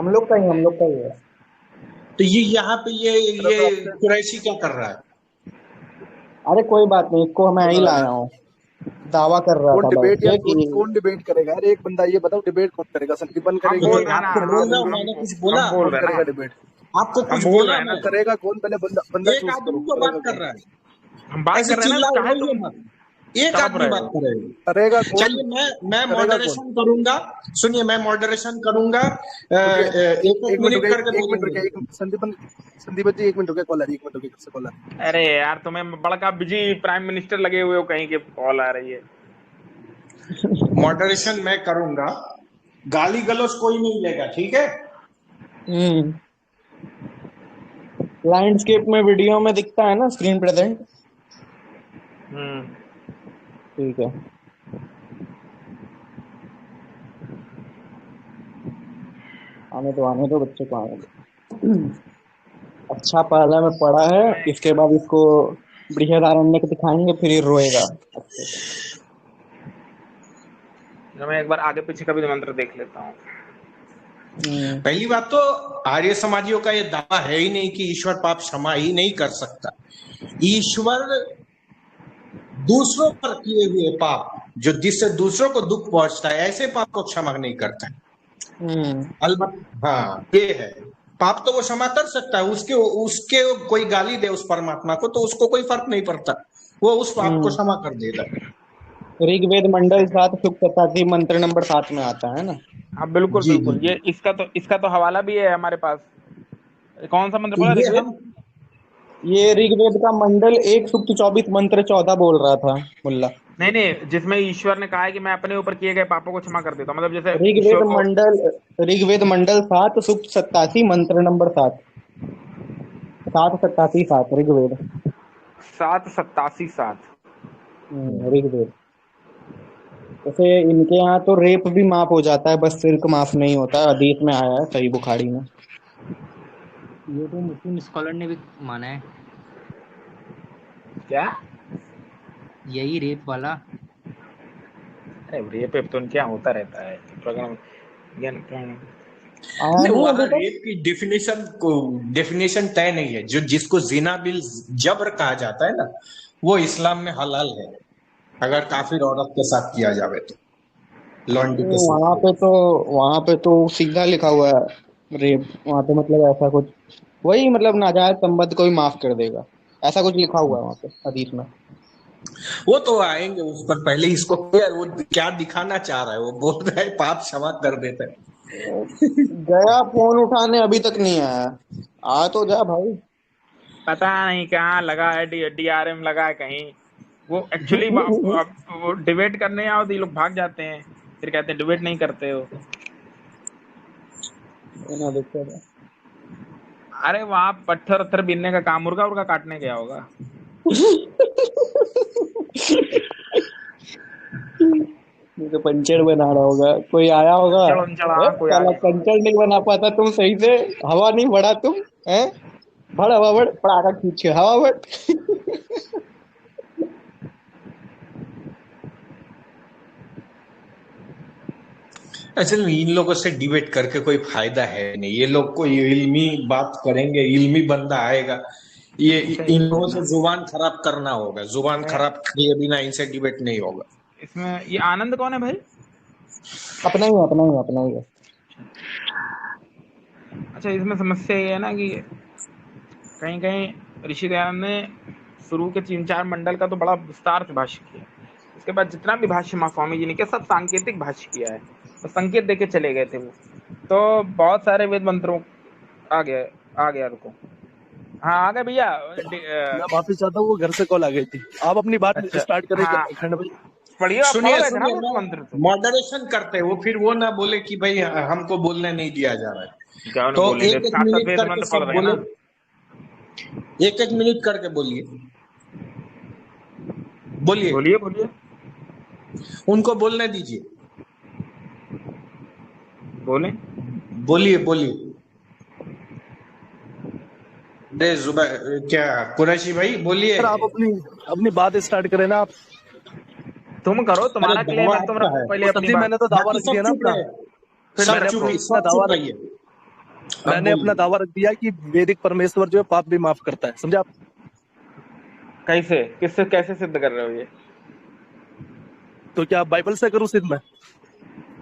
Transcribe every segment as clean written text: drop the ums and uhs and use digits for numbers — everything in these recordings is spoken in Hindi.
हम लोग का ही है। तो ये यहाँ पे तो ये आपसे कुरैशी क्या कर रहा है? अरे कोई बात नहीं, इसको मैं ही बोला लाया हूँ। दावा कर रहा कौन था बैठ डिबेट यार, के कि कौन डिबेट करेगा यार? एक बंदा ये बताओ, डिबेट कौन करेगा? संदीपन हम करेगी? बोल ये रहे हैं ना, आपको बोल रहा हूँ, मैंने कुछ बोला? हम बोल कौन रहे हैं करेगा ना, डिबेट? आपको हम कुछ बोल बोला रहे हैं ना, मैं? करेगा कौन? पहले बंदा एक चूज आदमी करो, तो बात करेगा कर कौन? रहा है, हम बात ऐसे कर रहे हैं ना, चिल्ला काहे रही है तुम मत। एक तड़प आदमी रहे बात हो? करेगा। करेगा कौन? चलिए मैं करेगा कौन? मॉडरेशन करूंगा। सुनिए, मैं मॉडरेशन करूंगा। रुकिए, एक एक एक मिनट मिनट रुकिए, करके एक मिनट बोलेंगे। रुकिए, संदीपन जी एक मिनट रुकिए, कॉलर एक मिनट रुकिए, किससे कॉलर? अरे यार, तुम्हें बड़का बिजी प्राइम मिनिस्टर लगे हुए हो, कहीं के कॉल आ रही है। मॉडरेशन मैं करूंगा, गाली गलौज कोई नहीं लेगा, ठीक है? लैंडस्केप में वीडियो में दिखता है ना स्क्रीन प्रेजेंट। ठीक है। आने दो बच्चे को आने दो। अच्छा पहला में पढ़ा है, मैं इसके बाद इसको बृहदारण्यक दिखाएंगे, फिर ये रोएगा अच्छे से। मैं एक बार आगे पीछे का भी मंत्र देख लेता हूँ। पहली बात तो आर्य समाजियों का ये दावा है ही नहीं कि ईश्वर पाप क्षमा ही नहीं कर सकता। ईश्वर दूसरों पर किए हुए पाप, जो जिससे दूसरों को दुख पहुंचता है, ऐसे पाप को क्षमा नहीं करता है। अलबत्ता हाँ, ये है, पाप तो वो क्षमा कर सकता है। उसके उसके कोई गाली दे उस परमात्मा को तो उसको कोई फर्क नहीं पड़ता, वो उस पाप को क्षमा कर देगा। ऋग्वेद मंडल 7 सूक्त 87 मंत्र नंबर 7 में आता है ना। हाँ बिल्कुल जी बिल्कुल, जी। ये इसका तो हवाला भी है हमारे पास। कौन सा मंत्र तो बोला, ये ऋग्वेद? हम ये ऋग्वेद का मंडल 1 सूक्त 24 मंत्र 14 बोल रहा था मुल्ला। नहीं, जिसमें ईश्वर ने कहा है कि मैं अपने ऊपर किए गए पापों को क्षमा कर देता हूँ, मतलब जैसे ऋग्वेद ईश्वर को मंडल 7 सूक्त 87 मंत्र नंबर 7। 7 87 7 ऋग्वेद। 7 87 7। ऋग्वेद। जैसे इनके यहाँ तो रेप भी माफ हो जाता है, बस शिर्क माफ नहीं होता। हदीस में आया है सही बुखारी में। ये तो मुस्लिम स्कॉलर ने भी माना है, क्या? यही रेप वाला। अरे रेप तो क्या होता रहता है प्रोग्राम ज्ञान। नहीं, वहां रेप की डेफिनेशन तय नहीं है। जो जिसको जिना बिल जबर कहा जाता है ना, वो इस्लाम में हलाल है, अगर काफिर औरत के साथ किया जावे तो, लॉन्डी के साथ। वहां पे तो सीधा लिखा हुआ है रेप। वहां पे मतलब ऐसा कुछ, वही मतलब नाजायज संबंध को भी माफ कर देगा, ऐसा कुछ लिखा हुआ है वहां पे हदीस में। वो तो आएंगे उस पर, पहले इसको वो क्या दिखाना चाह रहा है? वो बोल रहा है पाप क्षमा कर देता है। गया फोन उठाने, अभी तक नहीं आया। आ तो जा भाई। पता नहीं कहाँ लगा है, DRM लगा है कहीं। वो एक्चुअली वो डिबेट करने आओ तो ये लोग भाग जाते हैं, फिर कहते हैं डिबेट नहीं करते हो। अरे वहाँ पत्थर वत्थर बीनने का काम, मुर्गा उर्गा काटने गया होगा। तो पंचर बना रहा होगा, कोई आया होगा। कोई आ साला गया। पंचर नहीं बना पाता तुम सही से, हवा नहीं बढ़ा तुम है। बढ़ हवा बढ़, पड़ाका खींच के हवा बढ़। असल में इन लोगों से डिबेट करके कोई फायदा है नहीं। ये लोग कोई इल्मी बात करेंगे, इल्मी बंदा आएगा, ये इन लोगों से जुबान खराब करना होगा। जुबान खराब किए बिना इनसे डिबेट नहीं होगा। इसमें ये आनंद कौन है भाई? अपना ही है। अच्छा, इसमें समस्या ये है ना कि कहीं कहीं ऋषि दयानंद ने शुरू के 3-4 मंडल का तो बड़ा विस्तार से भाष्य किया। उसके बाद जितना भी भाष्य स्वामी जी ने किया, सब सांकेतिक भाष्य किया है, तो संकेत देके चले गए थे वो। तो बहुत सारे वेद मंत्रों आ गया रुको। हाँ आ गए भैया। मैं माफी चाहता हूँ, वो घर से कॉल आ गई थी। आप अपनी बात स्टार्ट करें। हाँ, खंड भाई पढ़िए, आप पढ़ रहे थे ना वो मंत्र। मॉडरेशन करते वो, फिर वो ना बोले कि भाई हमको बोलने नहीं दिया जा रहा है। क्या तो बोलेंगे? एक साथ मिनट वेद करके मंत्र पढ़ सब रहे हैं ना। बोले, एक मिनट करके बोलिए। बोलिए उनको बोलने दीजिए। बोलिए। क्या कुरैशी भाई बोलिए। सर, आप अपनी बात स्टार्ट करें ना। आप तुम करो, तुम्हारा क्लेम है, तुम रखो पहले अपनी बात। मैंने तो दावा रख दिया ना अपना। सब चुप रहिए। मैंने अपना दावा रख दिया कि वैदिक परमेश्वर जो है पाप भी माफ करता है, समझा आप? कैसे, किससे, कैसे सिद्ध कर रहे हो ये? तो क्या बाइबल से करूं सिद्ध मैं?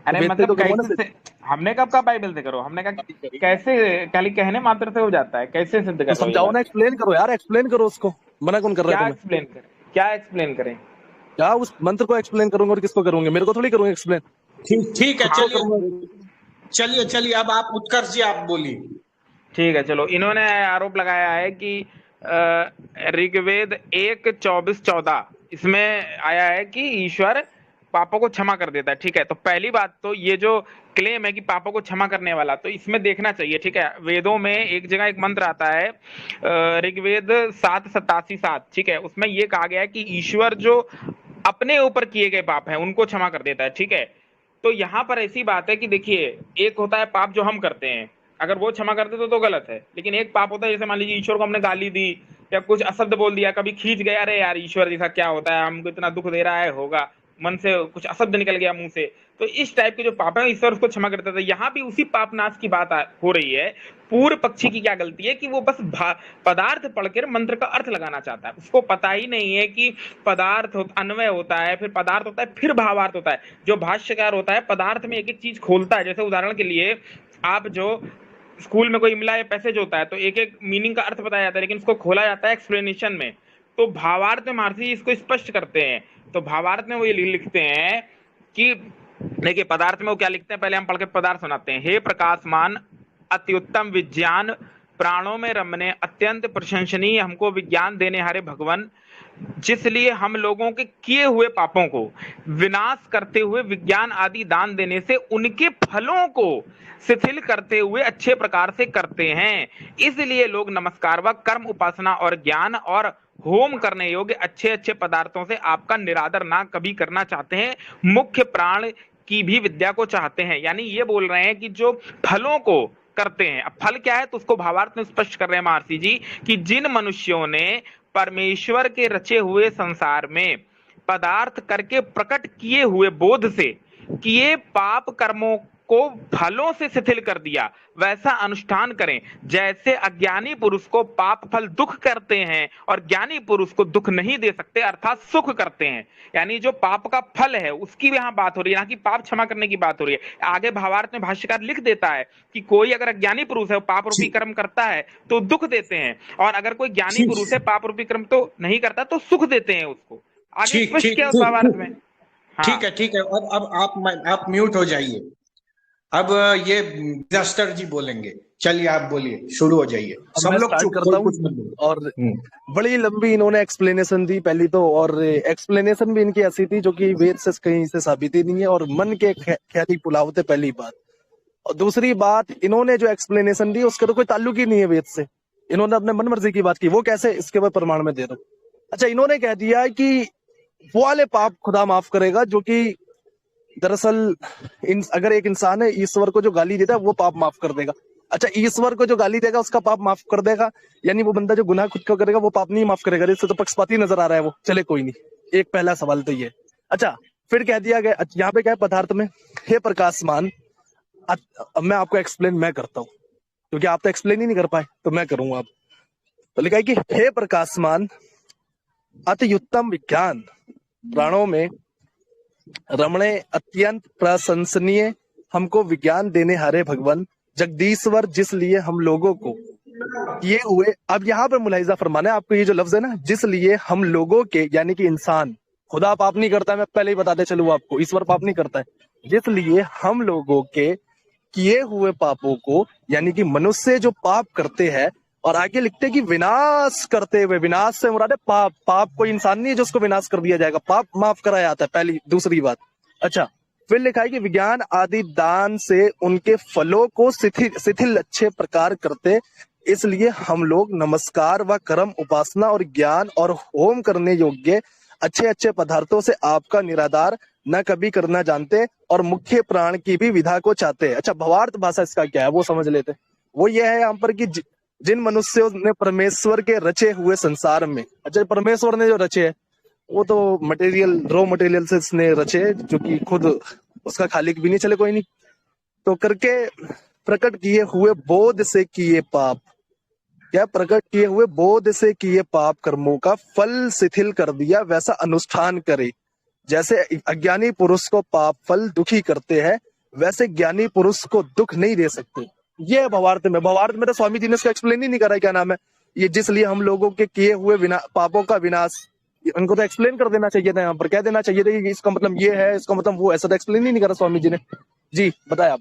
अरे वेद से मतलब तो करूंगा ना कैसे सिद्ध। से? हमने कब कहा बाइबल से करो? हमने कहा कैसे? खाली कहने मात्र से हो जाता है? कैसे सिद्ध कर तो रहे हो ये समझाओ बात? ना, एक्सप्लेन करो यार, एक्सप्लेन करो उसको। मना कौन कर रहा है क्या तुम्हें? एक्सप्लेन करें? क्या एक्सप्लेन करें? क्या उस मंत्र को एक्सप्लेन करूंगा और किसको करूंगा? मेरे को थोड़ी करूंगा एक्सप्लेन, ठीक है, खुद को करूंगा। चलिए चलिए, अब आप उत्कर्ष जी आप बोलिए। ठीक है, चलो। इन्होंने आरोप लगाया है कि ऋग्वेद 1:24-14 इसमें आया है कि ईश्वर पापों को क्षमा कर देता है। ठीक है, तो पहली बात तो ये जो क्लेम है कि पापों को क्षमा करने वाला, तो इसमें देखना चाहिए। ठीक है, वेदों में एक जगह एक मंत्र आता है ऋग्वेद 7:87-7। ठीक है, उसमें ये कहा गया है कि ईश्वर जो अपने ऊपर किए गए पाप हैं उनको क्षमा कर देता है। ठीक है, तो यहाँ पर ऐसी बात है कि देखिए, एक होता है पाप जो हम करते हैं, अगर वो क्षमा कर दे तो गलत है। लेकिन एक पाप होता है, जैसे मान लीजिए ईश्वर को हमने गाली दी या कुछ अशब्द बोल दिया, कभी खींच गया, अरे यार ईश्वर जैसा क्या होता है, हमको इतना दुख दे रहा है, होगा मन से कुछ अशब्द निकल गया मुंह से, तो इस टाइप के जो पाप है ईश्वर उसको क्षमा करता था। यहाँ भी उसी पाप नाश की बात हो रही है। पूर्व पक्षी की क्या गलती है कि वो बस पदार्थ पढ़कर मंत्र का अर्थ लगाना चाहता है, उसको पता ही नहीं है कि पदार्थ अन्वय होता है, फिर पदार्थ होता है, फिर भावार्थ होता है। जो भाष्यकार होता है पदार्थ में एक एक चीज खोलता है। जैसे उदाहरण के लिए, आप जो स्कूल में कोई इमला या पैसेज होता है तो एक एक मीनिंग का अर्थ बताया जाता है, लेकिन उसको खोला जाता है एक्सप्लेनेशन में। तो भावार्थ में महर्षि इसको स्पष्ट करते हैं। तो भावार्थ में वो ये लिखते हैं कि देखिए, पदार्थ में वो क्या लिखते हैं, पहले हम पढ़ के पदार्थ सुनाते हैं। हे प्रकाशमान अत्युत्तम विज्ञान, प्राणों में रमने अत्यंत प्रशंसनीय, हमको विज्ञान देने हारे भगवान, जिसलिए हम लोगों के किए हुए पापों को विनाश करते हुए विज्ञान आदि दान देने से उनके फलों को शिथिल करते हुए अच्छे प्रकार से करते हैं। इसलिए लोग नमस्कार व कर्म, उपासना और ज्ञान और होम करने योग्य अच्छे अच्छे पदार्थों से आपका निरादर ना कभी करना चाहते हैं, मुख्य प्राण की भी विद्या को चाहते हैं। यानी ये बोल रहे हैं कि जो फलों को करते हैं, अब फल क्या है तो उसको भावार्थ में स्पष्ट कर रहे हैं महर्षि जी कि जिन मनुष्यों ने परमेश्वर के रचे हुए संसार में पदार्थ करके प्रकट किए हुए बोध से किए पाप कर्मों को फलों से शिथिल कर दिया, वैसा अनुष्ठान करें जैसे अज्ञानी पुरुष को पाप फल दुख करते हैं और ज्ञानी पुरुष को दुख नहीं दे सकते, अर्थात सुख करते हैं। यानी जो पाप का फल है उसकी भी यहाँ बात हो रही है, यहाँ की पाप क्षमा करने की बात हो रही है। आगे भावार्थ में भाष्यकार लिख देता है कि कोई अगर अज्ञानी पुरुष है, पाप रूपी कर्म करता है तो दुख देते हैं, और अगर कोई ज्ञानी पुरुष है, पाप रूपी कर्म तो नहीं करता तो सुख देते हैं उसको। आगे स्पष्ट किया उस भावार्थ में। ठीक है, ठीक है। अब आप म्यूट हो जाइए। अब ये डिजास्टर जी बोलेंगे। चलिए आप बोलिए, शुरू हो जाइए। सब लोग चुप करता हूँ। और बड़ी लंबी इन्होंने एक्सप्लेनेशन दी पहली तो, और एक्सप्लेनेशन भी इनकी ऐसी थी जो कि वेद से कहीं से साबित ही नहीं है, और मन के ख्याति पुलाव थे, पहली बात। और दूसरी बात, इन्होंने जो एक्सप्लेनेशन दी उसका तो कोई ताल्लुक ही नहीं है वेद से, इन्होंने अपने मन मर्जी की बात की। वो कैसे, इसके बाद प्रमाण में दे दो। अच्छा, इन्होंने कह दिया कि वो वाले पाप खुदा माफ करेगा जो कि दरअसल अगर एक इंसान है ईश्वर को जो गाली देता है वो पाप माफ कर देगा। अच्छा, ईश्वर को जो गाली देगा उसका पाप माफ कर देगा, यानी वो बंदा जो गुनाह खुद का करेगा वो पाप नहीं माफ करेगा। इससे तो पक्षपाती नजर आ रहा है वो। चले कोई नहीं, एक पहला सवाल तो ये। अच्छा, फिर कह दिया गया यहाँ पे क्या है पदार्थ में, हे प्रकाशमान। अब मैं आपको एक्सप्लेन मैं करता हूँ क्योंकि आप तो एक्सप्लेन ही नहीं कर पाए, तो मैं करूंगा अब। तो लिखा है कि हे प्रकाशमान अत्युत्तम विज्ञान, प्राणों में रमणे अत्यंत प्रशंसनीय, हमको विज्ञान देने हारे भगवान, जगदीश्वर जिसलिए हम लोगों को किए हुए। अब यहाँ पर मुलाहिजा फरमाना है आपको, ये जो लफ्ज है ना, जिसलिए हम लोगों के, यानी कि इंसान, खुदा पाप नहीं करता है, मैं पहले ही बताते चलूं आपको, ईश्वर पाप नहीं करता है। जिसलिए हम लोगों के किए हुए पापों को, यानी कि मनुष्य जो पाप करते हैं, और आगे लिखते हैं कि विनाश करते हुए, विनाश से मुराद है पाप। पाप कोई इंसान नहीं है जो उसको विनाश कर दिया जाएगा, पाप माफ कराया जाता है, पहली। दूसरी बात, अच्छा, फिर लिखा है कि विज्ञान आदि दान से उनके फलों को शिथिल अच्छे प्रकार करते, इसलिए हम लोग नमस्कार व कर्म, उपासना और ज्ञान और होम करने योग्य अच्छे अच्छे पदार्थों से आपका निरादार न कभी करना जानते, और मुख्य प्राण की भी विधा को चाहते हैं। अच्छा, भावार्थ भाषा इसका क्या है वो समझ लेते। वो ये है यहाँ पर कि जिन मनुष्यों ने परमेश्वर के रचे हुए संसार में, अच्छा परमेश्वर ने जो रचे है वो तो मटेरियल, रॉ मटेरियल से इसने रचे, जो कि खुद उसका खालिक भी नहीं, चले कोई नहीं, तो करके प्रकट किए हुए बोध से किए पाप, क्या प्रकट किए हुए बोध से किए पाप कर्मों का फल शिथिल कर दिया, वैसा अनुष्ठान करे। जैसे अज्ञानी पुरुष को पाप फल दुखी करते हैं, वैसे ज्ञानी पुरुष को दुख नहीं दे सकते। ये है भावार्थ में। भावार्थ में तो स्वामी जी ने इसका एक्सप्लेन ही नहीं करा है, क्या नाम है ये, जिसलिए हम लोगों के किए हुए पापों का विनाश, उनको तो एक्सप्लेन कर देना चाहिए था, यहाँ पर कह देना चाहिए था कि इसका मतलब ये है, इसका मतलब वो, ऐसा तो एक्सप्लेन ही नहीं करा स्वामी जी ने। जी बताए आप।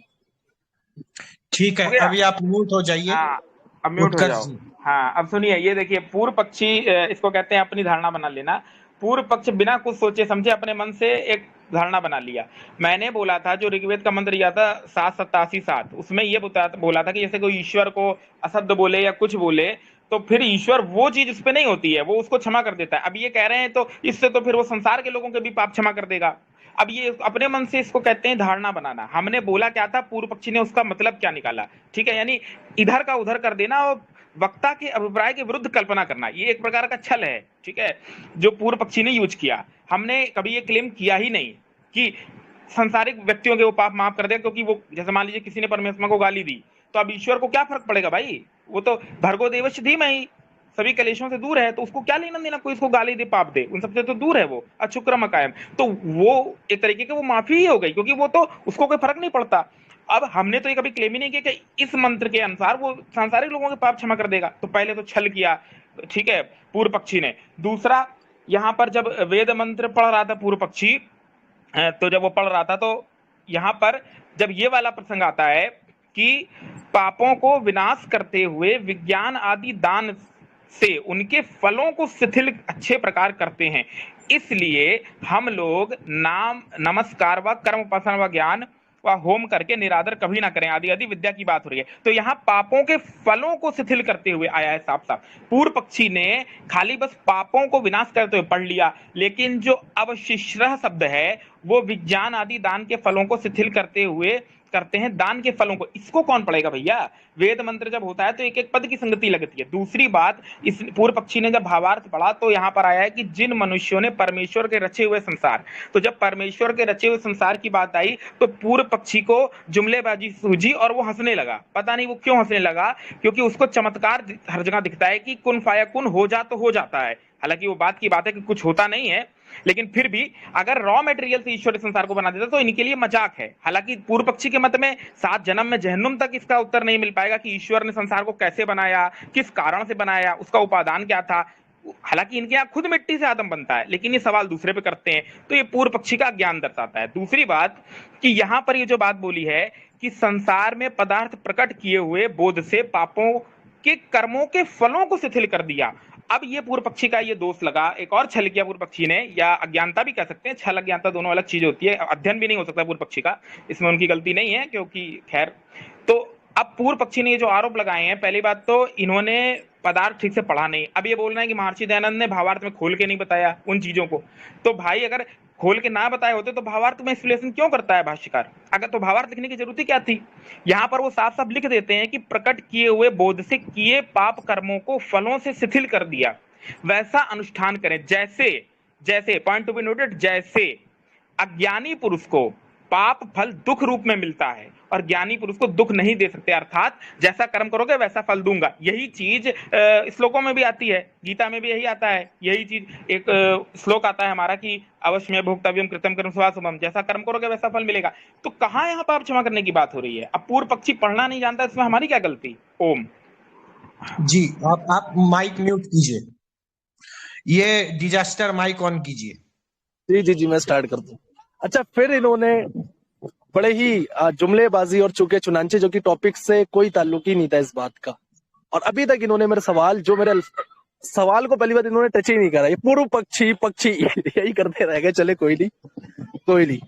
ठीक हो है, गया? अभी आप म्यूट हो जाइए। हाँ, अब म्यूट हो उत्कर्ष जाओ। जी। हाँ, अब सुनिए, ये देखिए, पूर्व पक्षी, इसको कहते हैं अपनी धारणा बना लेना। पूर्व पक्ष बिना कुछ सोचे समझे अपने मन से एक धारणा बना लिया। मैंने बोला था जो ऋग्वेद का मंत्र दिया था 7:87, उसमें ये बोला था कि जैसे कोई ईश्वर को अशब्द बोले या कुछ बोले तो फिर ईश्वर वो चीज उस पर नहीं होती है, वो उसको क्षमा कर देता है। अब ये कह रहे हैं तो इससे तो फिर वो संसार के लोगों के भी पाप क्षमा कर देगा। अब ये अपने मन से इसको कहते हैं धारणा बनाना। हमने बोला क्या था, पूर्व पक्षी ने उसका मतलब क्या निकाला, ठीक है, यानी इधर का उधर कर देना और वक्ता के अभिप्राय के विरुद्ध कल्पना करना, ये एक प्रकार का छल है, ठीक है, जो पूर्व पक्षी ने यूज किया। हमने कभी ये क्लेम किया ही नहीं कि संसारिक व्यक्तियों के वो पाप माफ कर देगा, क्योंकि वो जैसे मान लीजिए किसी ने परमेश्वर को गाली दी तो अब ईश्वर को क्या फर्क पड़ेगा भाई, वो तो भर्गो देवस्य धीमहि, सभी कलेशों से दूर है, तो उसको क्या लेना देना कोई इसको गाली दे पाप दे, उन सबसे तो दूर है वो, अचुक्रम कायम। तो वो एक तरीके की वो माफी ही हो गई, क्योंकि वो तो उसको कोई फर्क नहीं पड़ता। अब हमने तो ये कभी क्लेम ही नहीं किया कि इस मंत्र के अनुसार वो सांसारिक लोगों के पाप क्षमा कर देगा। तो पहले तो छल किया, ठीक है, पूर्व पक्षी ने। दूसरा, यहाँ पर जब वेद मंत्र पढ़ रहा था पूर्व पक्षी, तो जब वो पढ़ रहा था तो यहाँ पर जब ये वाला प्रसंग आता है कि पापों को विनाश करते हुए विज्ञान आदि दान से उनके फलों को शिथिल अच्छे प्रकार करते हैं, इसलिए हम लोग नाम नमस्कार व कर्म उपासना व ज्ञान व होम करके निरादर कभी ना करें, आदि आदि विद्या की बात हो रही है। तो यहाँ पापों के फलों को शिथिल करते हुए आया है साफ साफ। पूर्व पक्षी ने खाली बस पापों को विनाश करते हुए पढ़ लिया, लेकिन जो अवशिष्ट शब्द है वो विज्ञान आदि दान के फलों को शिथिल करते हुए करते हैं, दान के फलों को, इसको कौन पढ़ेगा भैया। वेद मंत्र जब होता है तो एक एक पद की संगति लगती है। दूसरी बात, इस पूर्व पक्षी ने जब भावार्थ पढ़ा तो यहाँ पर आया है कि जिन मनुष्यों ने परमेश्वर के रचे हुए संसार, तो जब परमेश्वर के रचे हुए संसार की बात आई तो पूर्व पक्षी को जुमलेबाजी सूझी और वो हंसने लगा। पता नहीं वो क्यों हंसने लगा, क्योंकि उसको चमत्कार हर जगह दिखता है कि कुन फाया कुन हो जा तो हो जाता है। हालांकि वो बात की बात है कि कुछ होता नहीं है, लेकिन फिर भी अगर रॉ मटेरियल से ईश्वर संसार को बना देता तो इनके लिए मजाक है। हालांकि पूर्व पक्षी के मत में 7 जन्म में जहन्नुम तक इसका उत्तर नहीं मिल पाएगा कि ईश्वर ने संसार को कैसे बनाया, किस कारण से बनाया, उसका उपादान क्या था। हालांकि इनके यहाँ खुद मिट्टी से आदम बनता है, लेकिन ये सवाल दूसरे पे करते हैं, तो ये पूर्व पक्षी का ज्ञान दर्शाता है। दूसरी बात कि यहाँ पर ये जो बात बोली है कि संसार में पदार्थ प्रकट किए हुए बोध से पापों के कर्मों के फलों को शिथिल कर दिया। अब ये पूर्व पक्षी का ये दोष लगा, एक और छल किया पूर्व पक्षी ने, या अज्ञानता भी कह सकते हैं, छल अज्ञानता दोनों अलग चीज होती है, अध्ययन भी नहीं हो सकता पूर्व पक्षी का, इसमें उनकी गलती नहीं है, क्योंकि खैर। तो अब पूर्व पक्षी ने ये जो आरोप लगाए हैं, पहली बात तो इन्होंने पदार्थ ठीक से पढ़ा नहीं। अब ये बोल रहे हैं कि महर्षि दयानंद ने भावार्थ में खोल के नहीं बताया उन चीजों को, तो भाई अगर खोल के ना बताए होते तो भावार्थ में एक्सप्लेनेशन क्यों करता है भाष्यकार, अगर तो भावार्थ लिखने की जरूरत ही क्या थी। यहाँ पर वो साफ साफ लिख देते हैं कि प्रकट किए हुए बोध से किए पाप कर्मों को फलों से शिथिल कर दिया, वैसा अनुष्ठान करें जैसे, जैसे पॉइंट टू बी नोटेड, जैसे अज्ञानी पुरुष को पाप फल दुख रूप में मिलता है और ज्ञानी पुरुष को दुख नहीं दे सकते, अर्थात जैसा कर्म करोगे वैसा फल दूंगा। यही चीज श्लोकों में भी आती है, गीता में भी यही आता है, यही चीज। एक श्लोक आता है हमारा कि अवश्य में भोक्तव्यम कृतम कर्म शुभम, जैसा कर्म करोगे वैसा फल मिलेगा। तो कहाँ यहाँ पाप क्षमा करने की बात हो रही है। अब पूर्व पक्षी पढ़ना नहीं जानता, इसमें हमारी क्या गलती। ओम जी, आप माइक म्यूट कीजिए, ये डिजास्टर माइक ऑन कीजिए। जी जी जी, मैं स्टार्ट कर दूं। अच्छा, फिर इन्होंने बड़े ही जुमलेबाजी और चुके चुनांचे, जो कि टॉपिक से कोई ताल्लुक ही नहीं था इस बात का, और अभी तक इन्होंने मेरे सवाल, जो मेरे सवाल को पहली बार इन्होंने टच ही नहीं करा। ये पूर्व पक्षी पक्षी यही करते रह गए, चले कोई नहीं।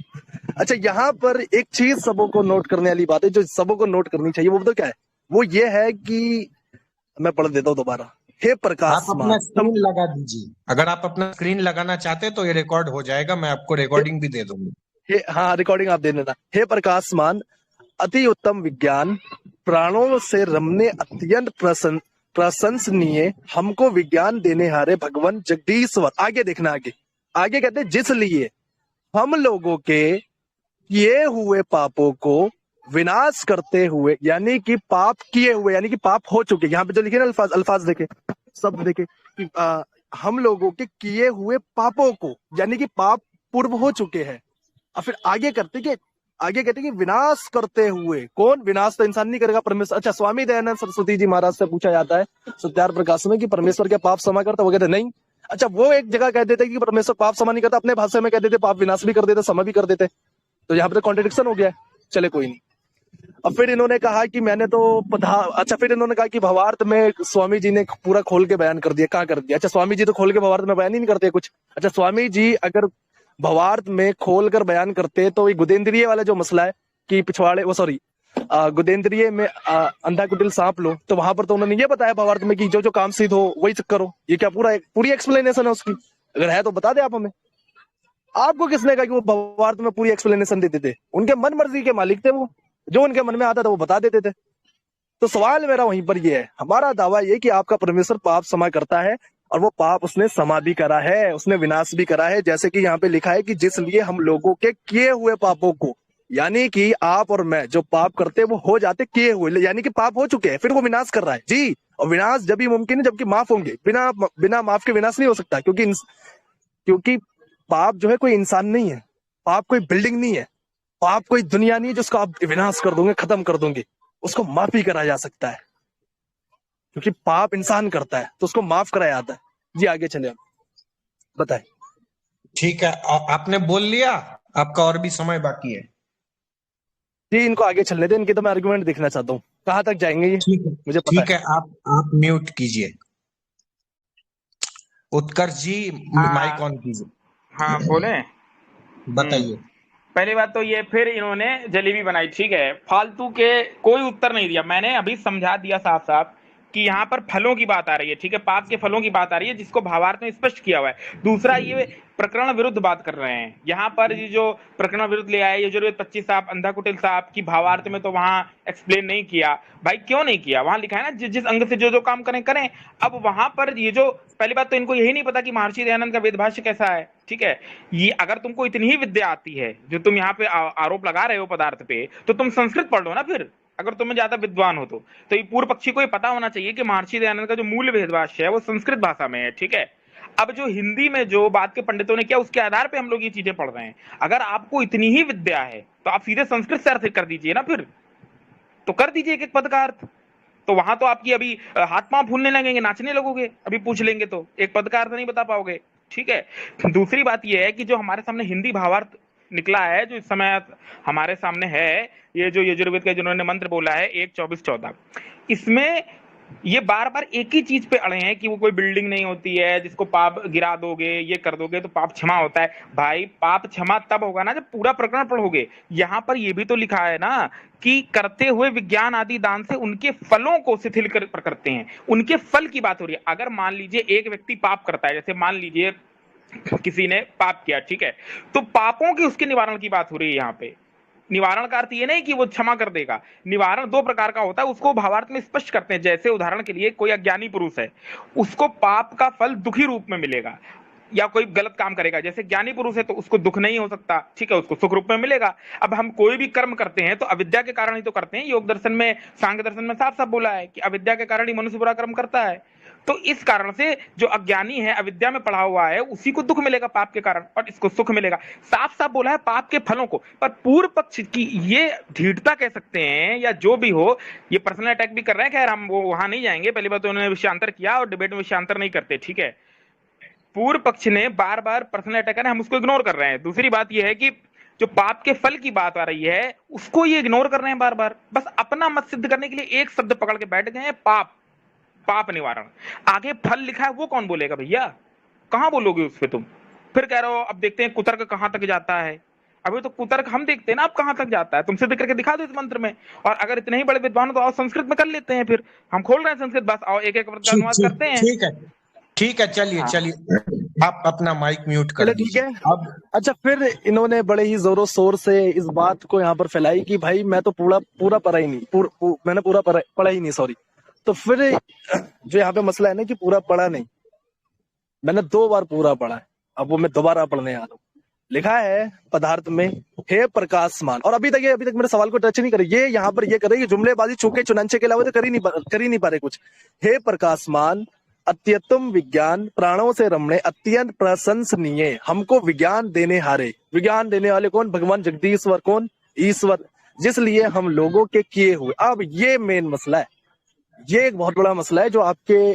अच्छा, यहाँ पर एक चीज सबों को नोट करने वाली बात है, जो सबों को नोट करनी चाहिए, वो तो क्या है, वो ये है कि मैं पढ़ देता हूँ दोबारा। हे प्रकाश, आप अपना स्क्रीन लगा दीजिए, अगर आप अपना स्क्रीन लगाना चाहते तो ये रिकॉर्ड हो जाएगा, मैं आपको रिकॉर्डिंग भी दे दूंगा। हाँ, रिकॉर्डिंग आप दे देना। हे प्रकाशमान, अति उत्तम विज्ञान, प्राणों से रमने अत्यंत प्रशंसनीय, हमको विज्ञान देने हारे भगवान जगदीश्वर। आगे देखना, आगे कहते हैं जिसलिए हम लोगों के किए हुए पापों को विनाश करते हुए, यानी कि पाप किए हुए, यानी कि पाप हो चुके। यहाँ पे जो लिखे ना अल्फाज देखे, शब्द देखे कि हम लोगों के किए हुए पापों को, यानी कि पाप पूर्व हो चुके हैं। और फिर आगे कहते कि विनाश करते हुए। कौन विनाश? तो इंसान नहीं करेगा, परमेश्वर। अच्छा, स्वामी दयानंद सरस्वती जी महाराज से पूछा जाता है सत्यार्थ प्रकाश में कि परमेश्वर क्या पाप क्षमा करता? वो कहते नहीं। अच्छा, वो एक जगह कह देते कि परमेश्वर पाप क्षमा नहीं करता, अपने भाषा में कह देते पाप विनाश भी कर देते, क्षमा भी कर देते। तो यहाँ पे तो कॉन्ट्रडिक्शन हो गया। चले, कोई नहीं। अब फिर इन्होंने कहा कि मैंने तो अच्छा, फिर इन्होंने कहा कि भावार्थ में स्वामी जी ने पूरा खोल के बयान कर दिया। कहाँ कर दिया? अच्छा, स्वामी जी तो खोल के भावार्थ में बयान ही नहीं करते कुछ। अच्छा, स्वामी जी अगर भावार्थ में खोल कर बयान करते तो ये गुदेंद्रिय वाला जो मसला है कि पिछवाड़े, वो सॉरी, गुदेंद्रिय में अंधा कुटिल सांप लो, तो वहां पर तो उन्होंने ये बताया भावार्थ में कि जो जो काम सिद्ध हो वही करो। ये क्या पूरी एक्सप्लेनेशन है उसकी? अगर है तो बता दे आप हमें। आपको किसने कहा कि वो भावार्थ में पूरी एक्सप्लेनेशन देते थे? उनके मन मर्जी के मालिक थे वो, जो उनके मन में आता था वो बता देते थे। तो सवाल मेरा वहीं पर ये है, हमारा दावा ये कि आपका परमेश्वर पाप क्षमा करता है, और वो पाप उसने क्षमा भी करा है, उसने विनाश भी करा है। जैसे कि यहाँ पे लिखा है कि जिसलिए हम लोगों के किए हुए पापों को, यानी कि आप और मैं जो पाप करते वो हो जाते किए हुए, यानी कि पाप हो चुके हैं, फिर वो विनाश कर रहा है जी। और विनाश जब भी मुमकिन है जबकि माफ होंगे। बिना माफ के विनाश नहीं हो सकता, क्योंकि पाप जो है कोई इंसान नहीं है, पाप कोई बिल्डिंग नहीं है, पाप कोई दुनिया नहीं है जिसको आप विनाश कर दोगे, खत्म कर दोगे। उसको माफी करा जा सकता है, क्योंकि पाप इंसान करता है तो उसको माफ कराया जाता है। जी आगे चले, आप बताएं। ठीक है, आपने बोल लिया, आपका और भी समय बाकी है। जी, इनको आगे चलने दें, इनकी तो मैं आर्गुमेंट देखना चाहता हूँ, कहाँ तक जाएंगे ये, ठीक है, मुझे पता ठीक है, आप म्यूट कीजिए। उत्कर्ष जी, माइक ऑन कीजिए। हाँ बोले। बताइए। पहली बात तो ये, फिर इन्होंने जलेबी बनाई, ठीक है, फालतू के कोई उत्तर नहीं दिया। मैंने अभी समझा दिया साफ साफ कि यहाँ पर फलों की बात आ रही है, ठीक है, पाप के फलों की बात आ रही है, जिसको भावार्थ में स्पष्ट किया हुआ है। दूसरा, ये प्रकरण विरुद्ध बात कर रहे हैं यहाँ पर। ये जो प्रकरण विरुद्ध ले आए यजुर्वेद 25 साहब, अंधा कुटिल साहब की भावार्थ में तो वहां एक्सप्लेन नहीं किया। भाई क्यों नहीं किया? वहां लिखा है ना जिस अंग से जो जो काम करें करें। अब वहां पर ये जो, पहली बात तो इनको यही नहीं पता कि महर्षि दयानंद का वेदभाष्य कैसा है, ठीक है। ये अगर तुमको इतनी ही विद्या आती है जो तुम यहाँ पे आरोप लगा रहे हो पदार्थ पे, तो तुम संस्कृत पढ़ लो ना फिर, अगर तुम्हें ज्यादा विद्वान हो तो ये पूर्व पक्षी को ये पता होना चाहिए कि महर्षि दयानंद का जो मूल वेदभाष्य है वो संस्कृत भाषा में है, ठीक है। अब जो हिंदी में जो बात के पंडितों ने किया उसके आधार पे हम लोग ये चीजें पढ़ रहे हैं। अगर आपको इतनी ही विद्या है तो आप सीधे संस्कृत से अर्थ कर दीजिए ना, फिर तो कर दीजिए एक एक पद का अर्थ। तो वहां तो आपकी अभी हाथ पांव फूलने लगेंगे, नाचने लगोगे, अभी पूछ लेंगे तो एक पद का अर्थ नहीं बता पाओगे, ठीक है। दूसरी बात यह है कि जो हमारे सामने हिंदी भावार्थ निकला है, जो इस समय हमारे सामने है, ये जो यजुर्वेद का जिन्होंने मंत्र बोला है 1:24-14, इसमें ये बार बार एक ही चीज पे अड़े हैं कि वो कोई बिल्डिंग नहीं होती है जिसको पाप गिरा दोगे, ये कर दोगे तो पाप क्षमा होता है। भाई पाप क्षमा तब होगा ना जब पूरा प्रकरण पढ़ोगे। यहाँ पर ये भी तो लिखा है ना कि करते हुए विज्ञान आदि दान से उनके फलों को शिथिल करते हैं। उनके फल की बात हो रही है। अगर मान लीजिए एक व्यक्ति पाप करता है, जैसे मान लीजिए किसी ने पाप किया, ठीक है, तो पापों की उसके निवारण की बात हो रही है यहाँ पे। निवारण का अर्थ ये नहीं कि वो क्षमा कर देगा। निवारण दो प्रकार का होता है, उसको भावार्थ में स्पष्ट करते हैं। जैसे उदाहरण के लिए कोई अज्ञानी पुरुष है, उसको पाप का फल दुखी रूप में मिलेगा, या कोई गलत काम करेगा। जैसे ज्ञानी पुरुष है तो उसको दुख नहीं हो सकता, ठीक है, उसको सुख रूप में मिलेगा। अब हम कोई भी कर्म करते हैं तो अविद्या के कारण ही तो करते हैं। योग दर्शन में, सांख्य दर्शन में साफ साफ बोला है कि अविद्या के कारण ही मनुष्य बुरा कर्म करता है। तो इस कारण से जो अज्ञानी है, अविद्या में पढ़ा हुआ है, उसी को दुख मिलेगा पाप के कारण, और इसको सुख मिलेगा। साफ साफ बोला है पाप के फलों को। पर पूर्व पक्ष की ये ढीठता कह सकते हैं या जो भी हो, ये पर्सनल अटैक भी कर रहे हैं। खैर हम वो वहां नहीं जाएंगे। पहली बात तो उन्होंने विषयांतर किया और डिबेट में विषयांतर नहीं करते, ठीक है। पूर्व पक्ष ने बार बार पर्सनल अटैक है, हम उसको इग्नोर कर रहे हैं। दूसरी बात यह है कि जो पाप के फल की बात आ रही है उसको ये इग्नोर कर रहे हैं बार बार, बस अपना मत सिद्ध करने के लिए एक शब्द पकड़ के बैठ गए हैं, पाप, पाप निवारण। आगे फल लिखा है वो कौन बोलेगा भैया? कहां बोलोगे उस पे तुम? फिर कह रहे हो अब देखते हैं कुतर्क कहां तक जाता है। अभी तो कुतर्क हम देखते हैं ना, अब कहां तक जाता है। तुम सिद्ध करके दिखा दो इस मंत्र में। और अगर इतने ही बड़े विद्वान हो तो आओ संस्कृत में कर लेते हैं। फिर हम खोल रहे हैं संस्कृत, बस आओ एक एक वर्ड का अनुवाद करते हैं। ठीक है, ठीक है, चलिए चलिए, आप अपना माइक म्यूट कर ठीक दीजिए है। अब। अच्छा, फिर इन्होंने बड़े ही जोरों शोर से इस बात को यहाँ पर फैलाई कि भाई मैं तो पूरा पढ़ा ही नहीं, मैंने पूरा पढ़ा ही नहीं, सॉरी। तो फिर जो यहाँ पे मसला है ना कि पूरा पढ़ा नहीं, मैंने 2 बार पूरा पढ़ा है, अब वो मैं दोबारा पढ़ने आ रहा हूँ। लिखा है पदार्थ में, हे प्रकाशमान। और अभी तक मेरे सवाल को टच नहीं करे, ये यहाँ पर ये कर रहे, जुमलेबाजी चूके चुनांचे के अलावा तो कर ही नहीं पा रहे कुछ। हे प्रकाशमान अत्यतम विज्ञान प्राणों से रमणे अत्यंत प्रशंसनीय, हमको विज्ञान देने हारे। विज्ञान देने वाले कौन? भगवान जगदीश्वर। कौन? ईश्वर, जिसलिए हम लोगों के किए हुए। अब ये मेन मसला है, ये एक बहुत बड़ा मसला है जो आपके